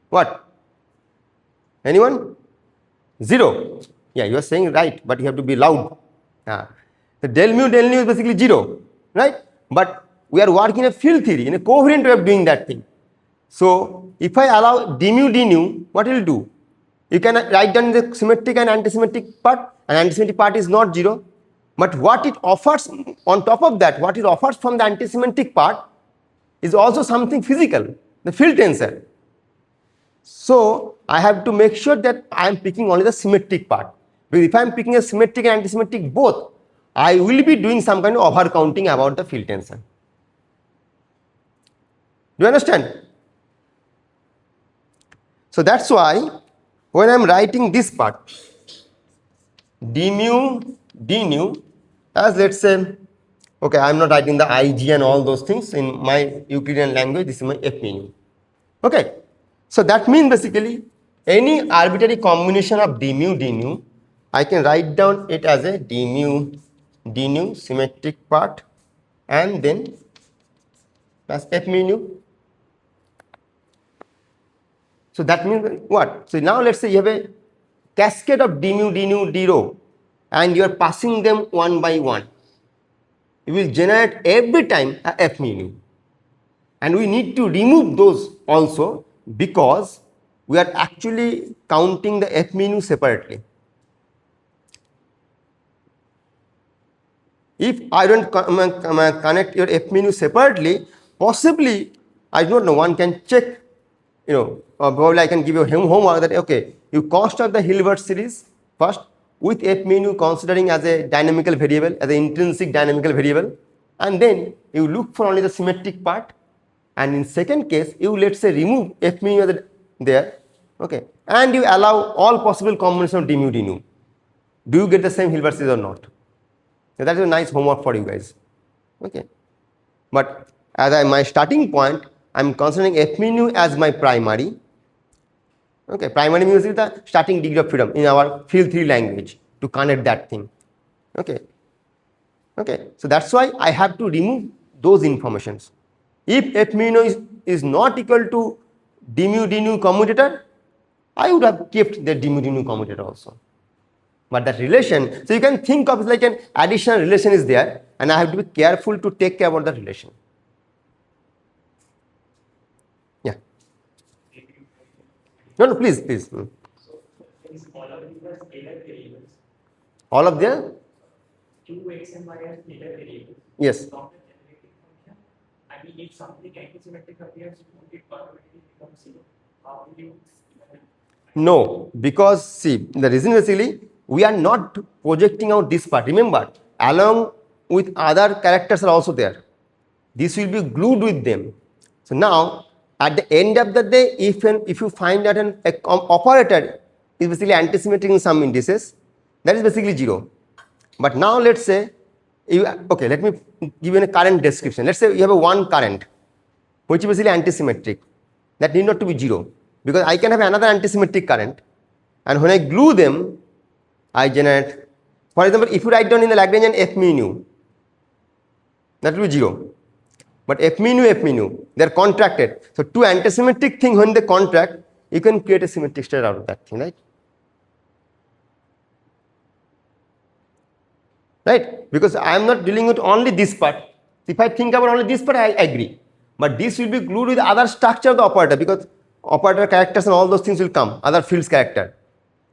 what? Anyone? 0. Yeah, you are saying right, but you have to be loud. The del mu is basically 0, right? But we are working in a field theory, in a covariant way of doing that thing. So if I allow d nu, what it will do? You can write down the symmetric and anti-symmetric part, and anti-symmetric part is not 0. But what it offers on top of that, what it offers from the anti-symmetric part is also something physical, the field tensor. So I have to make sure that I am picking only the symmetric part. Because if I am picking a symmetric and anti-symmetric both, I will be doing some kind of over counting about the field tensor. Do you understand? So that's why when I am writing this part, d nu, as let's say, okay, I am not writing the IG and all those things in my Euclidean language, this is my f mu. Okay, so that means basically any arbitrary combination of d nu, I can write down it as a d nu symmetric part and then plus f mu. So that means what? So now let's say you have a cascade of d nu, d rho, and you are passing them one by one. You will generate every time a f mu. And we need to remove those also because we are actually counting the f mu separately. If I don't connect your f mu separately, possibly, I don't know, one can check, probably I can give you homework that, okay, you construct the Hilbert series first with f mu considering as a dynamical variable, as an intrinsic dynamical variable, and then you look for only the symmetric part, and in second case, you let's say remove f mu there, okay, and you allow all possible combination of d mu. Do you get the same Hilbert series or not? So that is a nice homework for you guys, okay. But as my starting point, I am considering f mu as my primary. Okay, primary means is the starting degree of freedom in our field theory language to connect that thing. Okay. Okay, so that's why I have to remove those informations. If f mu is not equal to d nu commutator, I would have kept the d nu commutator also. But that relation, so you can think of it like an additional relation is there, and I have to be careful to take care about the relation. Yeah. No, please. So is all of these are scalar variables. All of them? 2x and y are scalar variables. Yes. Not a generating function. I mean, if something antisymmetric appears, it automatically becomes 0. How will you? No, because see, the reason basically we are not projecting out this part. Remember, along with other characters are also there. This will be glued with them. So now, at the end of the day, if you find that an operator is basically antisymmetric in some indices, that is basically 0. But now let's say, okay, let me give you a current description. Let's say you have a one current, which is basically antisymmetric. That need not to be 0, because I can have another antisymmetric current, and when I glue them, I generate, for example, if you write down in the Lagrangian f mu, that will be 0. But f mu, they are contracted. So two antisymmetric things, when they contract, you can create a symmetric state out of that thing, right? Right? Because I am not dealing with only this part. If I think about only this part, I agree. But this will be glued with other structure of the operator, because operator characters and all those things will come, other fields character.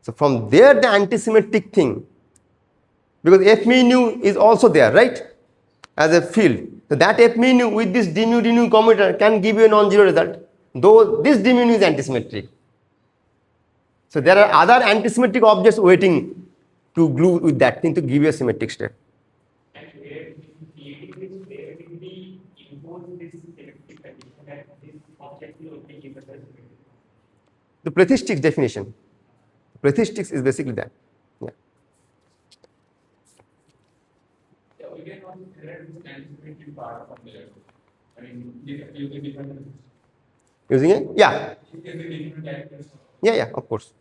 So from there the antisymmetric thing, because f mu is also there, right? as a field. So that F mu with this d mu commutator can give you a non-zero result, though this d mu is antisymmetric. So there are other antisymmetric objects waiting to glue with that thing to give you a symmetric state. And where where will be impose this symmetric condition and this object will only give us a symmetric. The plethysticks definition. Plethysticks is basically that. Yeah. Yeah, we can also generate this antisymmetric part from there. I mean, using different. Using it? Yeah. Using different characters. Yeah, of course.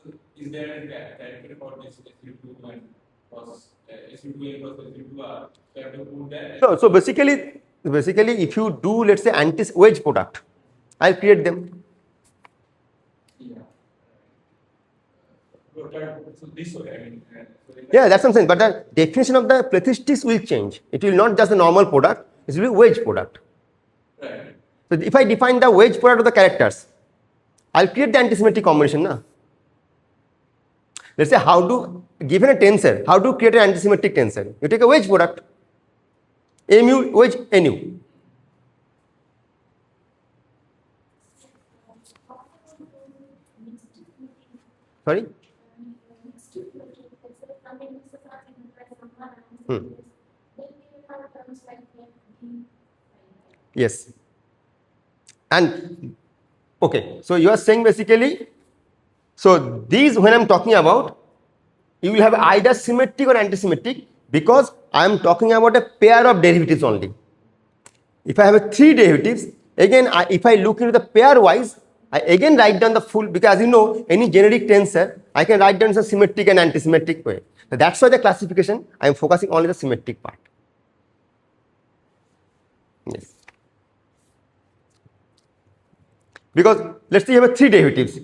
So, is there a character for this SU2 and cos SU2 and cos SU2R? So, you have to put that. So basically, if you do, let's say, anti-wedge product, I'll create them. Yeah. So this way, I mean. Yeah, that's what I'm saying. But the definition of the plethysticks will change. It will not just the normal product, it will be wedge product. Right. So if I define the wedge product of the characters, I'll create the antisymmetric combination. Na? Let's say given a tensor, how to create an antisymmetric tensor? You take a wedge product, A mu wedge Nu. Sorry? Yes. And okay, so you are saying basically, so these when I'm talking about, you will have either symmetric or antisymmetric because I am talking about a pair of derivatives only. If I have a 3 derivatives, again if I look into the pair wise, I again write down the full, because as you know, any generic tensor, I can write down some symmetric and antisymmetric way. So that's why the classification, I am focusing only the symmetric part. Yes. Because let's say you have 3 derivatives,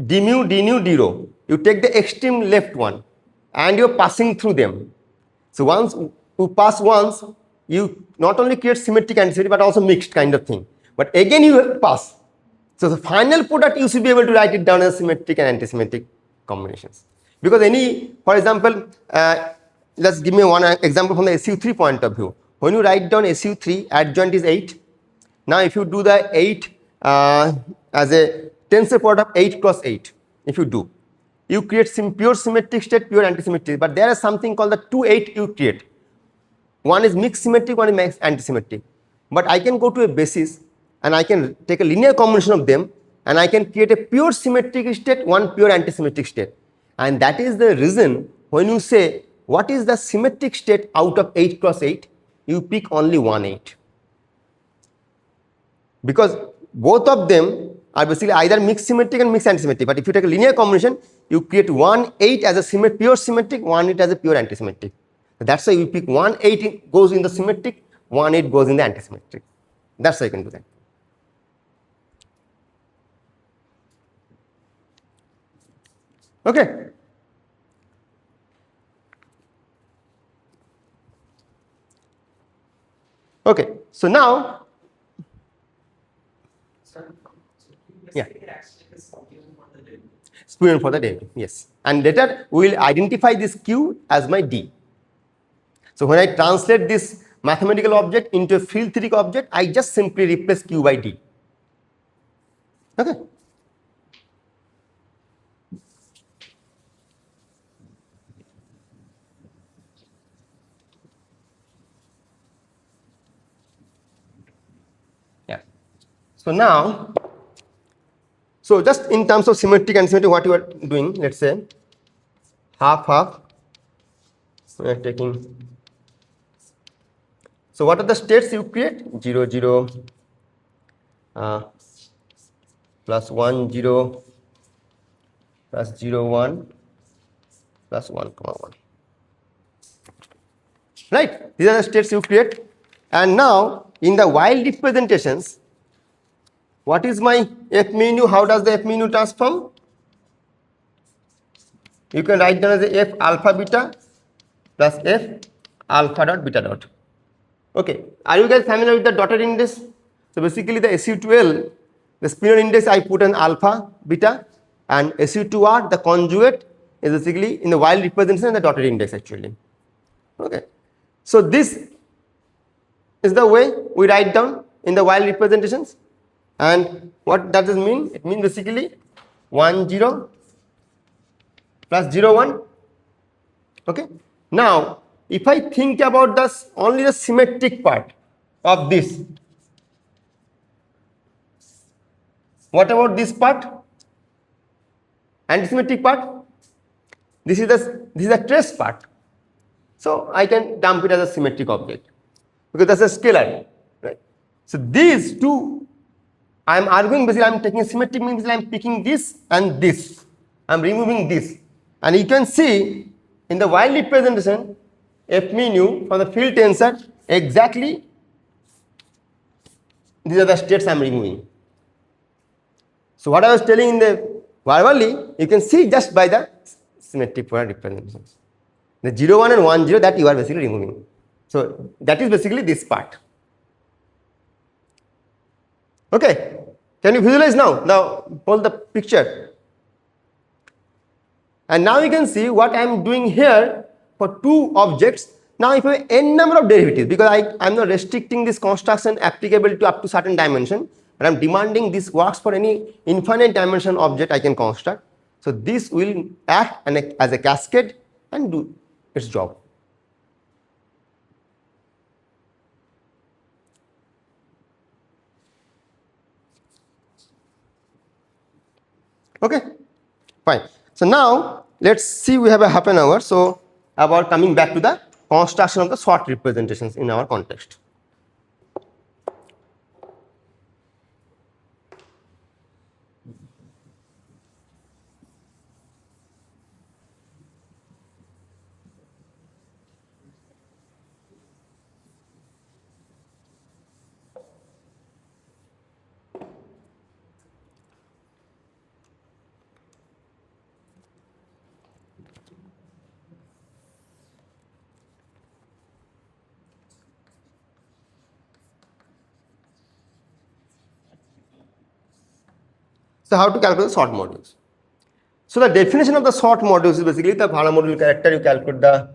d mu, d nu, d rho. You take the extreme left one and you're passing through them. So once you pass once, you not only create symmetric and antisymmetric but also mixed kind of thing. But again you have to pass. So the final product you should be able to write it down as symmetric and antisymmetric combinations. Because for example, let's give me one example from the SU3 point of view. When you write down SU3, adjoint is 8. Now if you do the 8 as a tensor product of 8 cross 8, if you do, you create some pure symmetric state, pure antisymmetric. But there is something called the 2-8 you create. One is mixed symmetric, one is mixed antisymmetric. But I can go to a basis and I can take a linear combination of them and I can create a pure symmetric state, one pure antisymmetric state. And that is the reason when you say what is the symmetric state out of 8 cross 8, you pick only 1-8. Because both of them are basically either mixed symmetric and mixed antisymmetric. But if you take a linear combination, you create 1-8 as a pure symmetric, 1-8 as a pure antisymmetric. That's why you pick 1-8 goes in the symmetric, 1-8 goes in the antisymmetric. That's how you can do that. Okay. Okay. So now, yeah. Spurion for the derivative, yes. And later we will identify this Q as my D. So when I translate this mathematical object into a field theoretic object, I just simply replace Q by D. Okay. Yeah. So now, so just in terms of symmetric and symmetric, what you are doing, let's say half, we are taking. So what are the states you create? 0, 0, plus 1, 0, plus 0, 1, plus 1, 1. Right? These are the states you create. And now in the wild representations, what is my F mu? How does the F mu transform? You can write down as a F alpha beta plus F alpha dot beta dot. Okay, are you guys familiar with the dotted index? So basically the SU12, the spinor index I put an alpha, beta, and SU2R, the conjugate, is basically in the wild representation the dotted index actually. Okay, so this is the way we write down in the while representations. And what does this mean? It means basically 1 0 plus 0 1. Okay. Now, if I think about this only the symmetric part of this, what about this part? Antisymmetric part? This is the trace part. So I can dump it as a symmetric object because that's a scalar, right? So these two, I am arguing basically I am taking symmetric means I am picking this and this. I am removing this, and you can see in the while representation F mu from the field tensor exactly these are the states I am removing. So what I was telling in the verbally, you can see just by the symmetric polar representations. The 0 1 and 1 0 that you are basically removing. So that is basically this part. Okay, can you visualize now? Now hold the picture. And now you can see what I am doing here for two objects. Now if I have n number of derivatives, because I am not restricting this construction applicable to up to certain dimension, but I am demanding this works for any infinite dimension object I can construct. So this will act as a cascade and do its job. Okay, fine. So now let's see, we have a half an hour. So about coming back to the construction of the short representations in our context. So how to calculate the short modules? So the definition of the short modules is basically the Vara module character. You calculate the.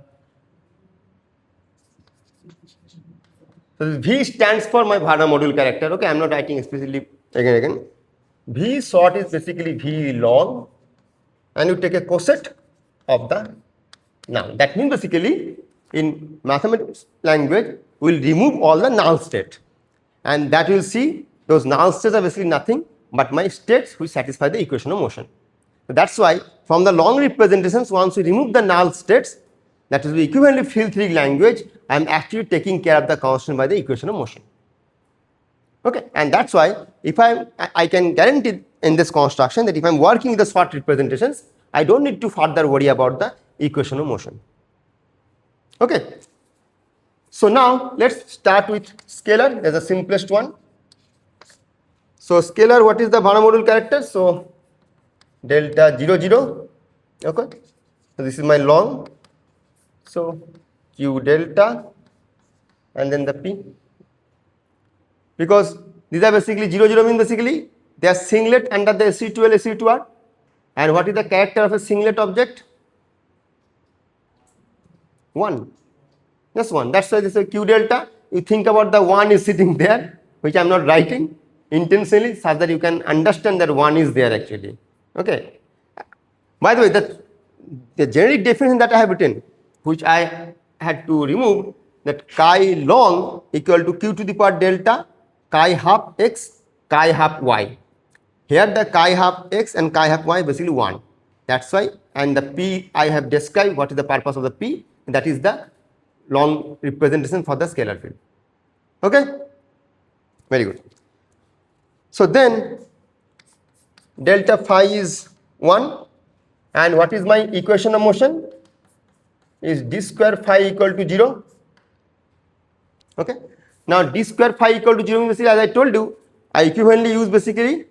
So V stands for my Vara module character. Okay, I am not writing explicitly again. V short is basically V long, and you take a coset of the noun. That means basically in mathematics language we will remove all the null state, and that will see those null states are basically nothing but my states which satisfy the equation of motion. So that's why from the long representations, once we remove the null states, that is the equivalently field theory language, I am actually taking care of the constant by the equation of motion. Okay, and that's why if I can guarantee in this construction that if I am working with the short representations, I don't need to further worry about the equation of motion. Okay, so now let's start with scalar as the simplest one. So scalar, what is the Vara module character? So delta 0 0. Okay, so this is my long. So Q delta and then the P. Because these are basically 0 0 means basically they are singlet under the SE2L SE2R. And what is the character of a singlet object? 1. Just 1. That's why this is Q delta. You think about the 1 is sitting there, which I am not writing intentionally, so that you can understand that 1 is there actually. Okay. By the way, the generic definition that I have written, which I had to remove, that chi long equal to Q to the power delta chi half x chi half y. Here the chi half x and chi half y basically 1. That's why, and the P I have described what is the purpose of the P, that is the long representation for the scalar field. Okay, very good. So then delta phi is 1, and what is my equation of motion? Is d square phi equal to 0. Okay, now d square phi equal to 0 means basically, as I told you, I equivalently use basically.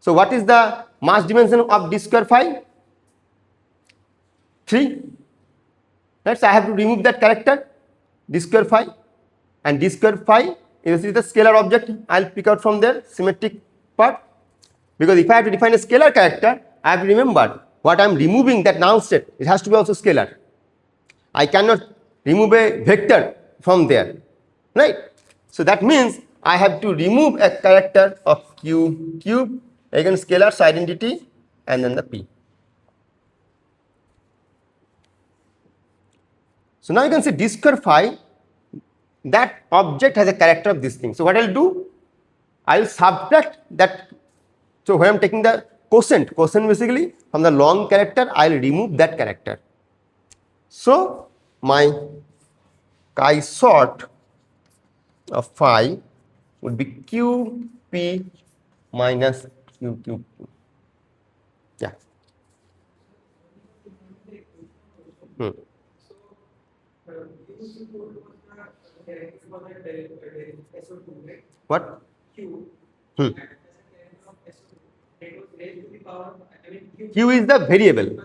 So what is the mass dimension of d square phi? 3. Right, so I have to remove that character d square phi, and d square phi is the scalar object. I will pick out from there symmetric part, because if I have to define a scalar character, I have to remember what I am removing, that null state, it has to be also scalar. I cannot remove a vector from there. right? So that means I have to remove a character of q cube, again scalar identity, and then the p. So now you can see d square phi, that object has a character of this thing. So what I'll do, I'll subtract that. So when I'm taking the quotient basically from the long character, I'll remove that character. So my chi sort of phi would be qp minus qqp. Yeah. Hmm. What? Hmm. Q is the variable.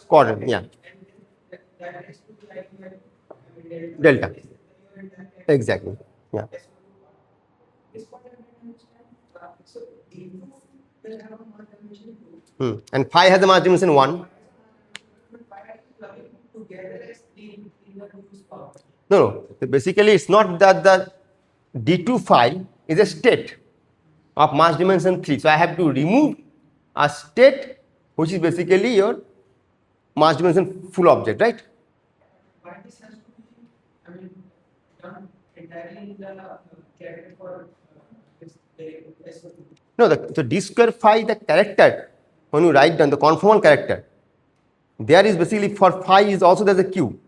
Quadrant, yeah. Delta. Exactly. Yeah. And phi has a mass dimension 1. No. So basically, it's not that the d2 phi is a state of mass dimension 3. So I have to remove a state which is basically your mass dimension full object, right? No, so d square phi, the character, when you write down the conformal character, there is basically for phi is also there's a q.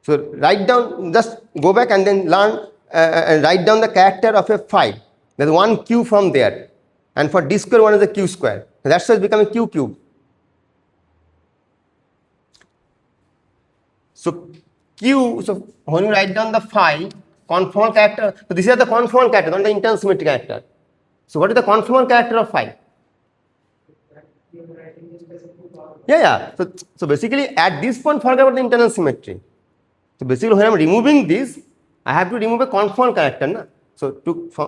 So write down, just go back and then learn and write down the character of a phi. There's one q from there, and for d square one is a q square. So that's why it's becoming q cube. So q, so when you write down the phi conformal character, so this is the conformal character, not the internal symmetry character. So what is the conformal character of phi? Yeah. So basically at this point forget about the internal symmetry. So basically when I'm removing this, I have to remove a conformal character. Na? So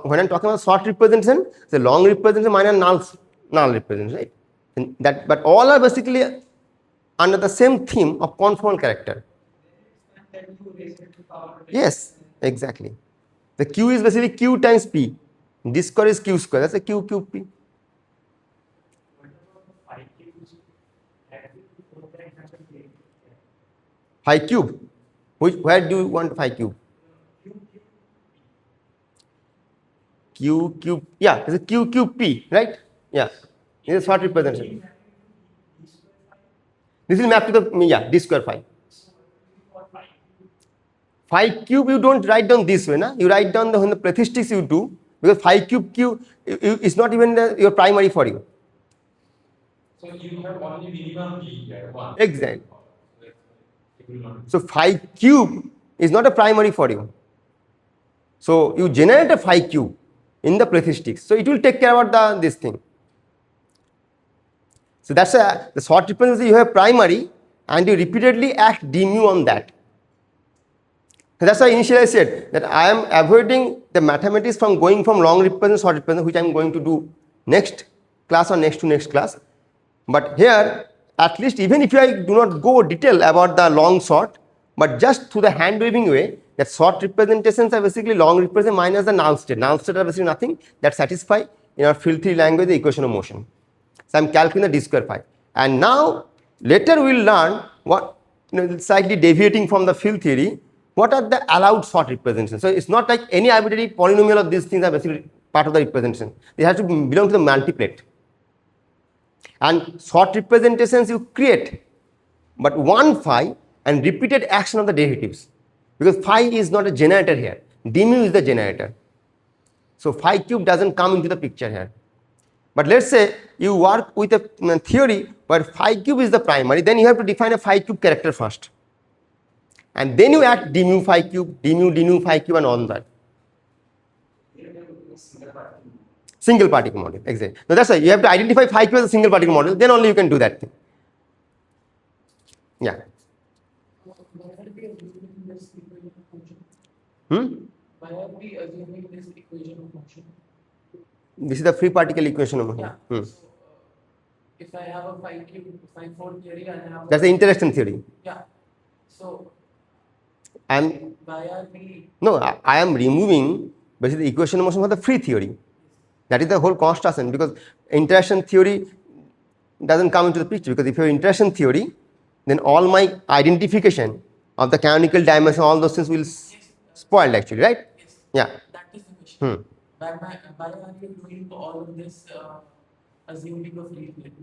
when I'm talking about short representation, the long representation minus null representation, right? And that, but all are basically under the same theme of conformal character. Yes, exactly. The q is basically q times p. This square is q square. That's a q cube p. Phi cube. Where do you want phi cube? Q cube. Yeah, it's a q cube p, right? Yeah. This is short representation. This is mapped to the d square phi. Phi cube you don't write down this way, na? You write down when the prefixes you do, because phi cube q is not even your primary for you. So you have only minimum b at 1. Exactly. So phi cube is not a primary for you. So you generate a phi cube in the prefix. So it will take care about this thing. So that's the short representation you have primary, and you repeatedly act d mu on that. So that's why initially I said that I am avoiding the mathematics from going from long representation to short representation, which I am going to do next class or next to next class. But here, at least even if I do not go detail about the long short, but just through the hand waving way, that short representations are basically long representation minus the null state. Null state are basically nothing that satisfy in our field theory language the equation of motion. So I am calculating the d square phi. And now later we will learn what, slightly deviating from the field theory, what are the allowed short representations. So it's not like any arbitrary polynomial of these things are basically part of the representation. They have to belong to the multiplet. And short representations you create, but one phi and repeated action of the derivatives, because phi is not a generator here, d mu is the generator. So phi cube doesn't come into the picture here. But let's say you work with a theory where phi cube is the primary, then you have to define a phi cube character first, and then you add d mu phi cube, d mu phi cube, and all that. Single particle model, exactly. Now that's why you have to identify phi cube as a single particle model, then only you can do that thing. Yeah. Why are we assuming this equation of motion? This is the free particle equation over here. Yeah. So, if I have a phi cube, phi 4 theory, and I have that's the interaction theory. Yeah. So And why are we? no, I am removing basically the equation of motion for the free theory. That is the whole construction, because interaction theory doesn't come into the picture, because if you have interaction theory, then all my identification of the canonical dimension, all those things will spoiled actually, right? Yes. Yeah. That is the question. Hmm. Why are you doing all of this assuming of free theory?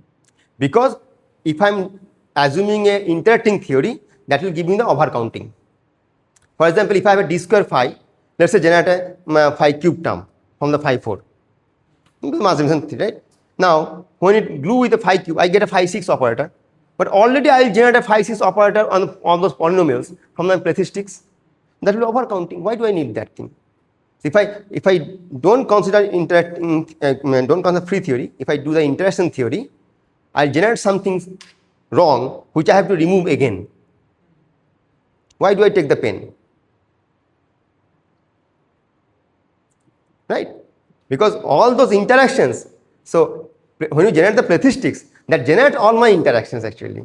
Because if I'm assuming a interacting theory, that will give me the overcounting. For example, if I have a d square phi, let's say generate a phi cube term from the phi 4. Mass dimension 3, right? Now, when it glue with a phi cube, I get a phi 6 operator. But already I will generate a phi 6 operator on all those polynomials from my statistics. That will be overcounting. Why do I need that thing? So if I don't consider don't consider free theory, if I do the interaction theory, I'll generate something wrong which I have to remove again. Why do I take the pain? Right? Because all those interactions, so when you generate the statistics, that generate all my interactions actually.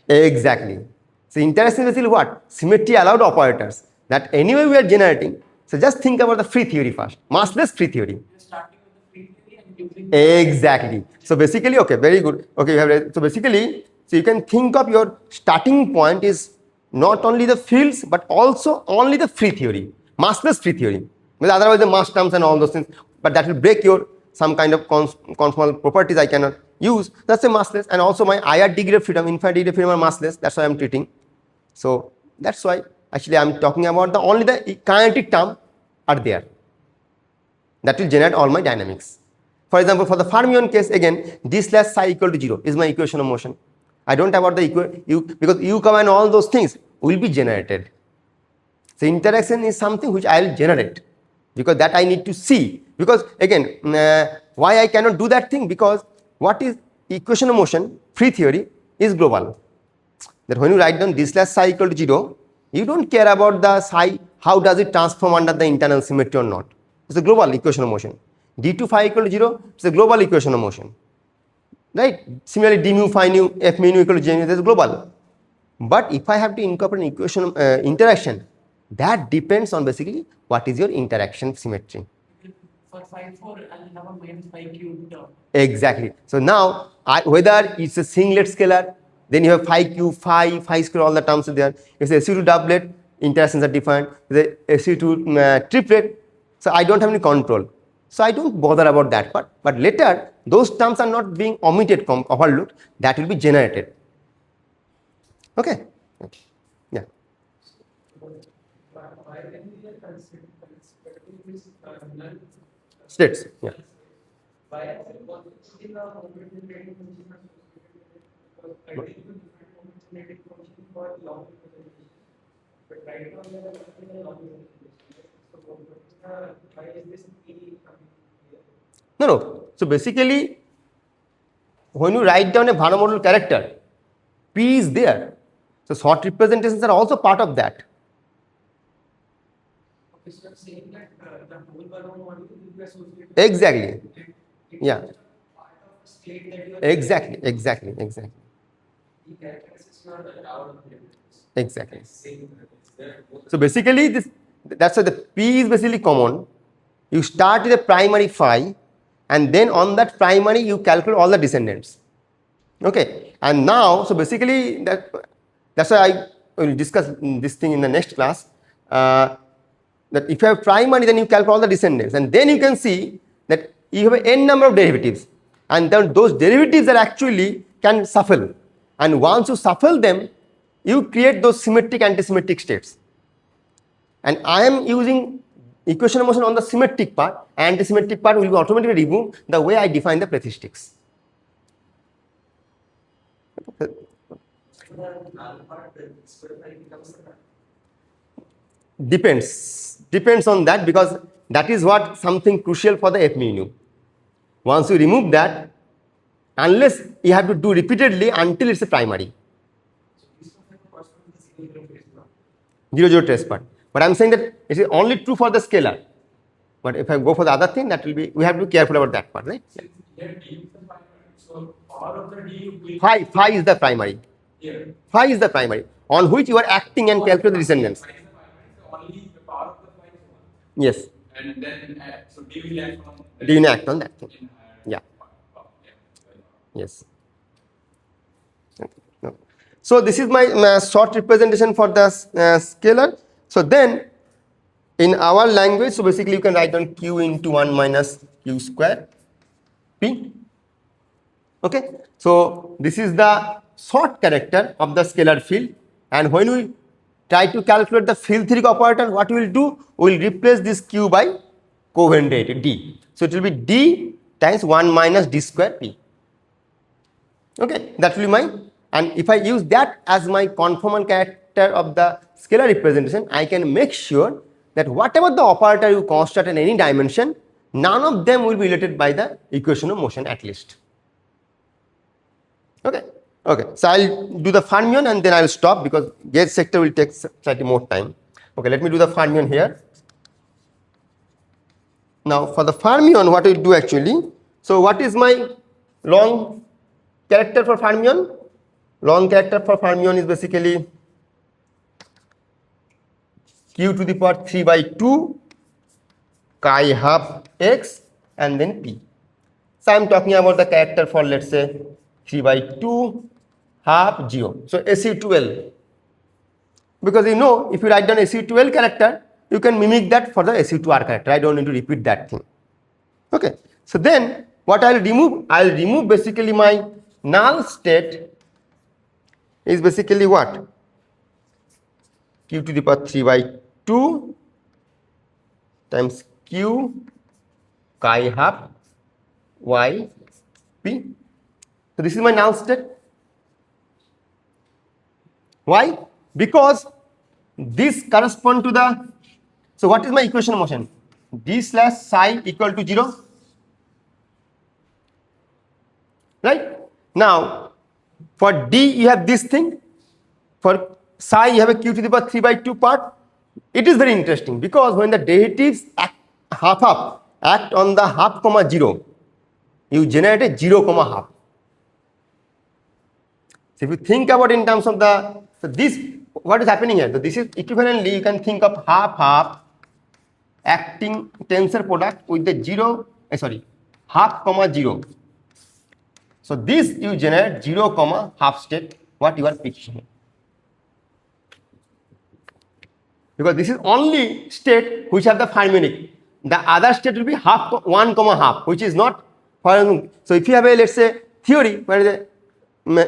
Exactly. So interaction is basically what? Symmetry allowed operators that anyway we are generating. So just think about the free theory first, massless free theory. You're starting with the free theory and using Exactly. So basically, okay, very good. Okay, you have read. So basically, so you can think of your starting point is not only the fields but also only the free theory, massless free theory. Because otherwise the mass terms and all those things, but that will break your some kind of conformal properties I cannot use. That's a massless, and also my IR degree of freedom, infinite degree of freedom are massless. That's why I'm treating. So that's why actually I'm talking about the only the kinetic term are there. That will generate all my dynamics. For example, for the fermion case, again, d slash psi equal to 0 is my equation of motion. I don't have about the because u, and all those things will be generated. So interaction is something which I will generate, because that I need to see. Because again, why I cannot do that thing? Because what is equation of motion, free theory, is global. That when you write down d slash psi equal to 0, you don't care about the psi, how does it transform under the internal symmetry or not. It's a global equation of motion. d2 phi equal to 0, it's a global equation of motion. Right? Similarly, d mu phi nu, f mu nu equal to j mu, that's global. But if I have to incorporate an equation of interaction, that depends on basically what is your interaction symmetry. for phi 4, I'll have a minus phi cube term. Exactly. So now, whether it's a singlet scalar, then you have phi cube, phi square, all the terms are there. If it's a SU2 doublet, interactions are defined. The SU2 triplet, so I don't have any control. So I don't bother about that part. But later, those terms are not being omitted, overlooked. That will be generated. Okay. Yeah. Why can we consider this null? States. Yeah. Why are we considering the homogeneity function because I think the different homogeneity function for long representation. But right now we are considering a long representation. So why is this P coming here? No. So basically, when you write down a Vanna model character, P is there. So short representations are also part of that. Okay, so I'm saying that the whole Varroa model will be associated. Exactly. It Yeah. is part of the state that you are. Exactly. The characteristics are allowed. Exactly. So basically, that's why the P is basically common. You start with a primary phi, and then on that primary you calculate all the descendants. Okay, and now so basically that's why I will discuss this thing in the next class. That if you have primary, then you calculate all the descendants, and then you can see that you have an n number of derivatives, and then those derivatives are actually can shuffle, and once you shuffle them, you create those symmetric antisymmetric states. And I am using equation of motion on the symmetric part, and antisymmetric part will be automatically removed the way I define the statistics. Depends on that, because that is what something crucial for the F mu nu. Once you remove that, unless you have to do repeatedly until it's a primary. 0 trace part. But I'm saying that it is only true for the scalar. But if I go for the other thing, that will be, we have to be careful about that part, right? Here D is the primary, so all of the D will be. Phi is the primary. Here. Phi is the primary on which you are acting and calculate the resonance. Phi is the primary, so only the power of the phi is 1. Yes. And then, so D will act on that. D will act on that thing. In higher Yeah. power. Yes. Okay. No. So this is my short representation for the scalar. So then in our language, so basically you can write down q into 1 minus q square p. Okay. So this is the short character of the scalar field, and when we try to calculate the field theoretic operator, what we will do? We will replace this q by covariant derivative d. So it will be d times 1 minus d square p. Okay, that will be my, and if I use that as my conformal character of the scalar representation, I can make sure that whatever the operator you construct in any dimension, none of them will be related by the equation of motion at least. Okay, okay. So I'll do the fermion and then I will stop because gauge sector will take slightly more time. Okay, let me do the fermion here. Now for the fermion, what we do actually? So what is my long character for fermion? Long character for fermion is basically q to the power 3 by 2 chi half x and then p. So I am talking about the character for, let's say, 3 by 2 half 0. So SU12, because you know if you write down SU12 character, you can mimic that for the SU2R character. I don't need to repeat that thing. Okay. So then what I will remove? I will remove basically my null state is basically what? Q to the power 3 by 2 times q chi half y p. So this is my null state. Why? Because this corresponds to the, so what is my equation of motion? D slash psi equal to 0. Right? Now, for D you have this thing, for psi you have a q to the power 3 by 2 part. It is very interesting because when the derivatives act half act on the half comma 0, you generate a 0 comma half. So if you think about in terms of the, so this, what is happening here? So this is equivalently, you can think of half acting tensor product with the 0, half comma 0. So this you generate 0 comma half state, what you are picking. Because this is only state which have the fermionic. The other state will be half 1 comma half, which is not. So if you have a, let's say, theory where the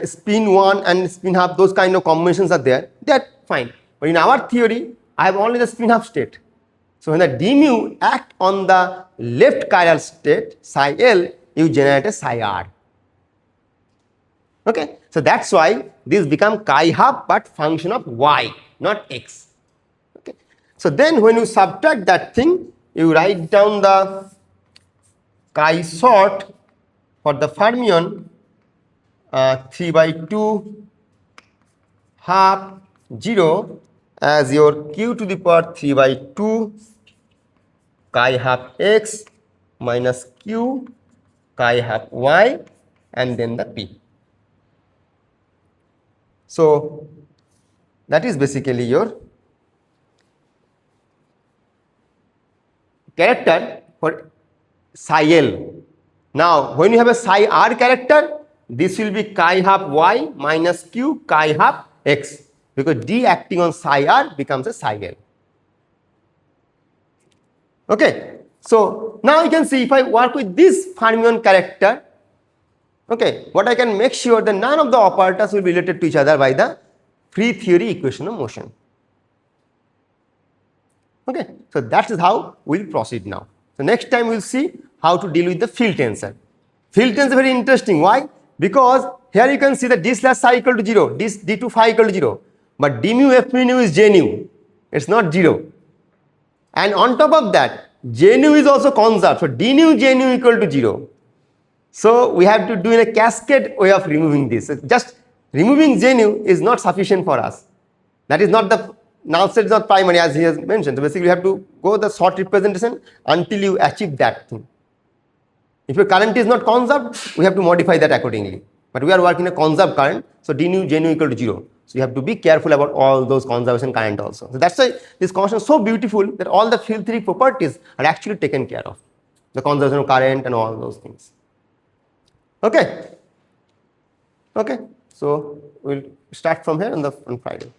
spin 1 and spin half, those kind of combinations are there, they are fine. But in our theory, I have only the spin half state. So when the d mu act on the left chiral state psi L, you generate a psi R. Okay, so that's why this become chi half but function of y, not x. Okay, so then when you subtract that thing, you write down the chi short for the fermion 3 by 2 half 0 as your q to the power 3 by 2 chi half x minus q chi half y and then the p. So that is basically your character for psi L. Now when you have a psi R character, this will be chi half y minus q chi half x, because d acting on psi R becomes a psi L. Okay, so now you can see if I work with this fermion character, okay, what I can make sure that none of the operators will be related to each other by the free theory equation of motion. Okay, so that is how we will proceed now. So next time we will see how to deal with the field tensor. Field tensor is very interesting. Why? Because here you can see that d slash psi equal to 0, d2 phi equal to 0, but d mu f mu is j nu, it's not 0. And on top of that, j nu is also conserved, so d nu j nu equal to 0. So we have to do in a cascade way of removing this. So just removing j nu is not sufficient for us. That is not the null state is not primary as he has mentioned. So basically you have to go the short representation until you achieve that thing. If your current is not conserved, we have to modify that accordingly. But we are working a conserved current, so d nu J nu equal to 0. So you have to be careful about all those conservation current also. So that's why this concept is so beautiful that all the field theory properties are actually taken care of. The conservation of current and all those things. Okay. Okay. So we'll start from here on Friday.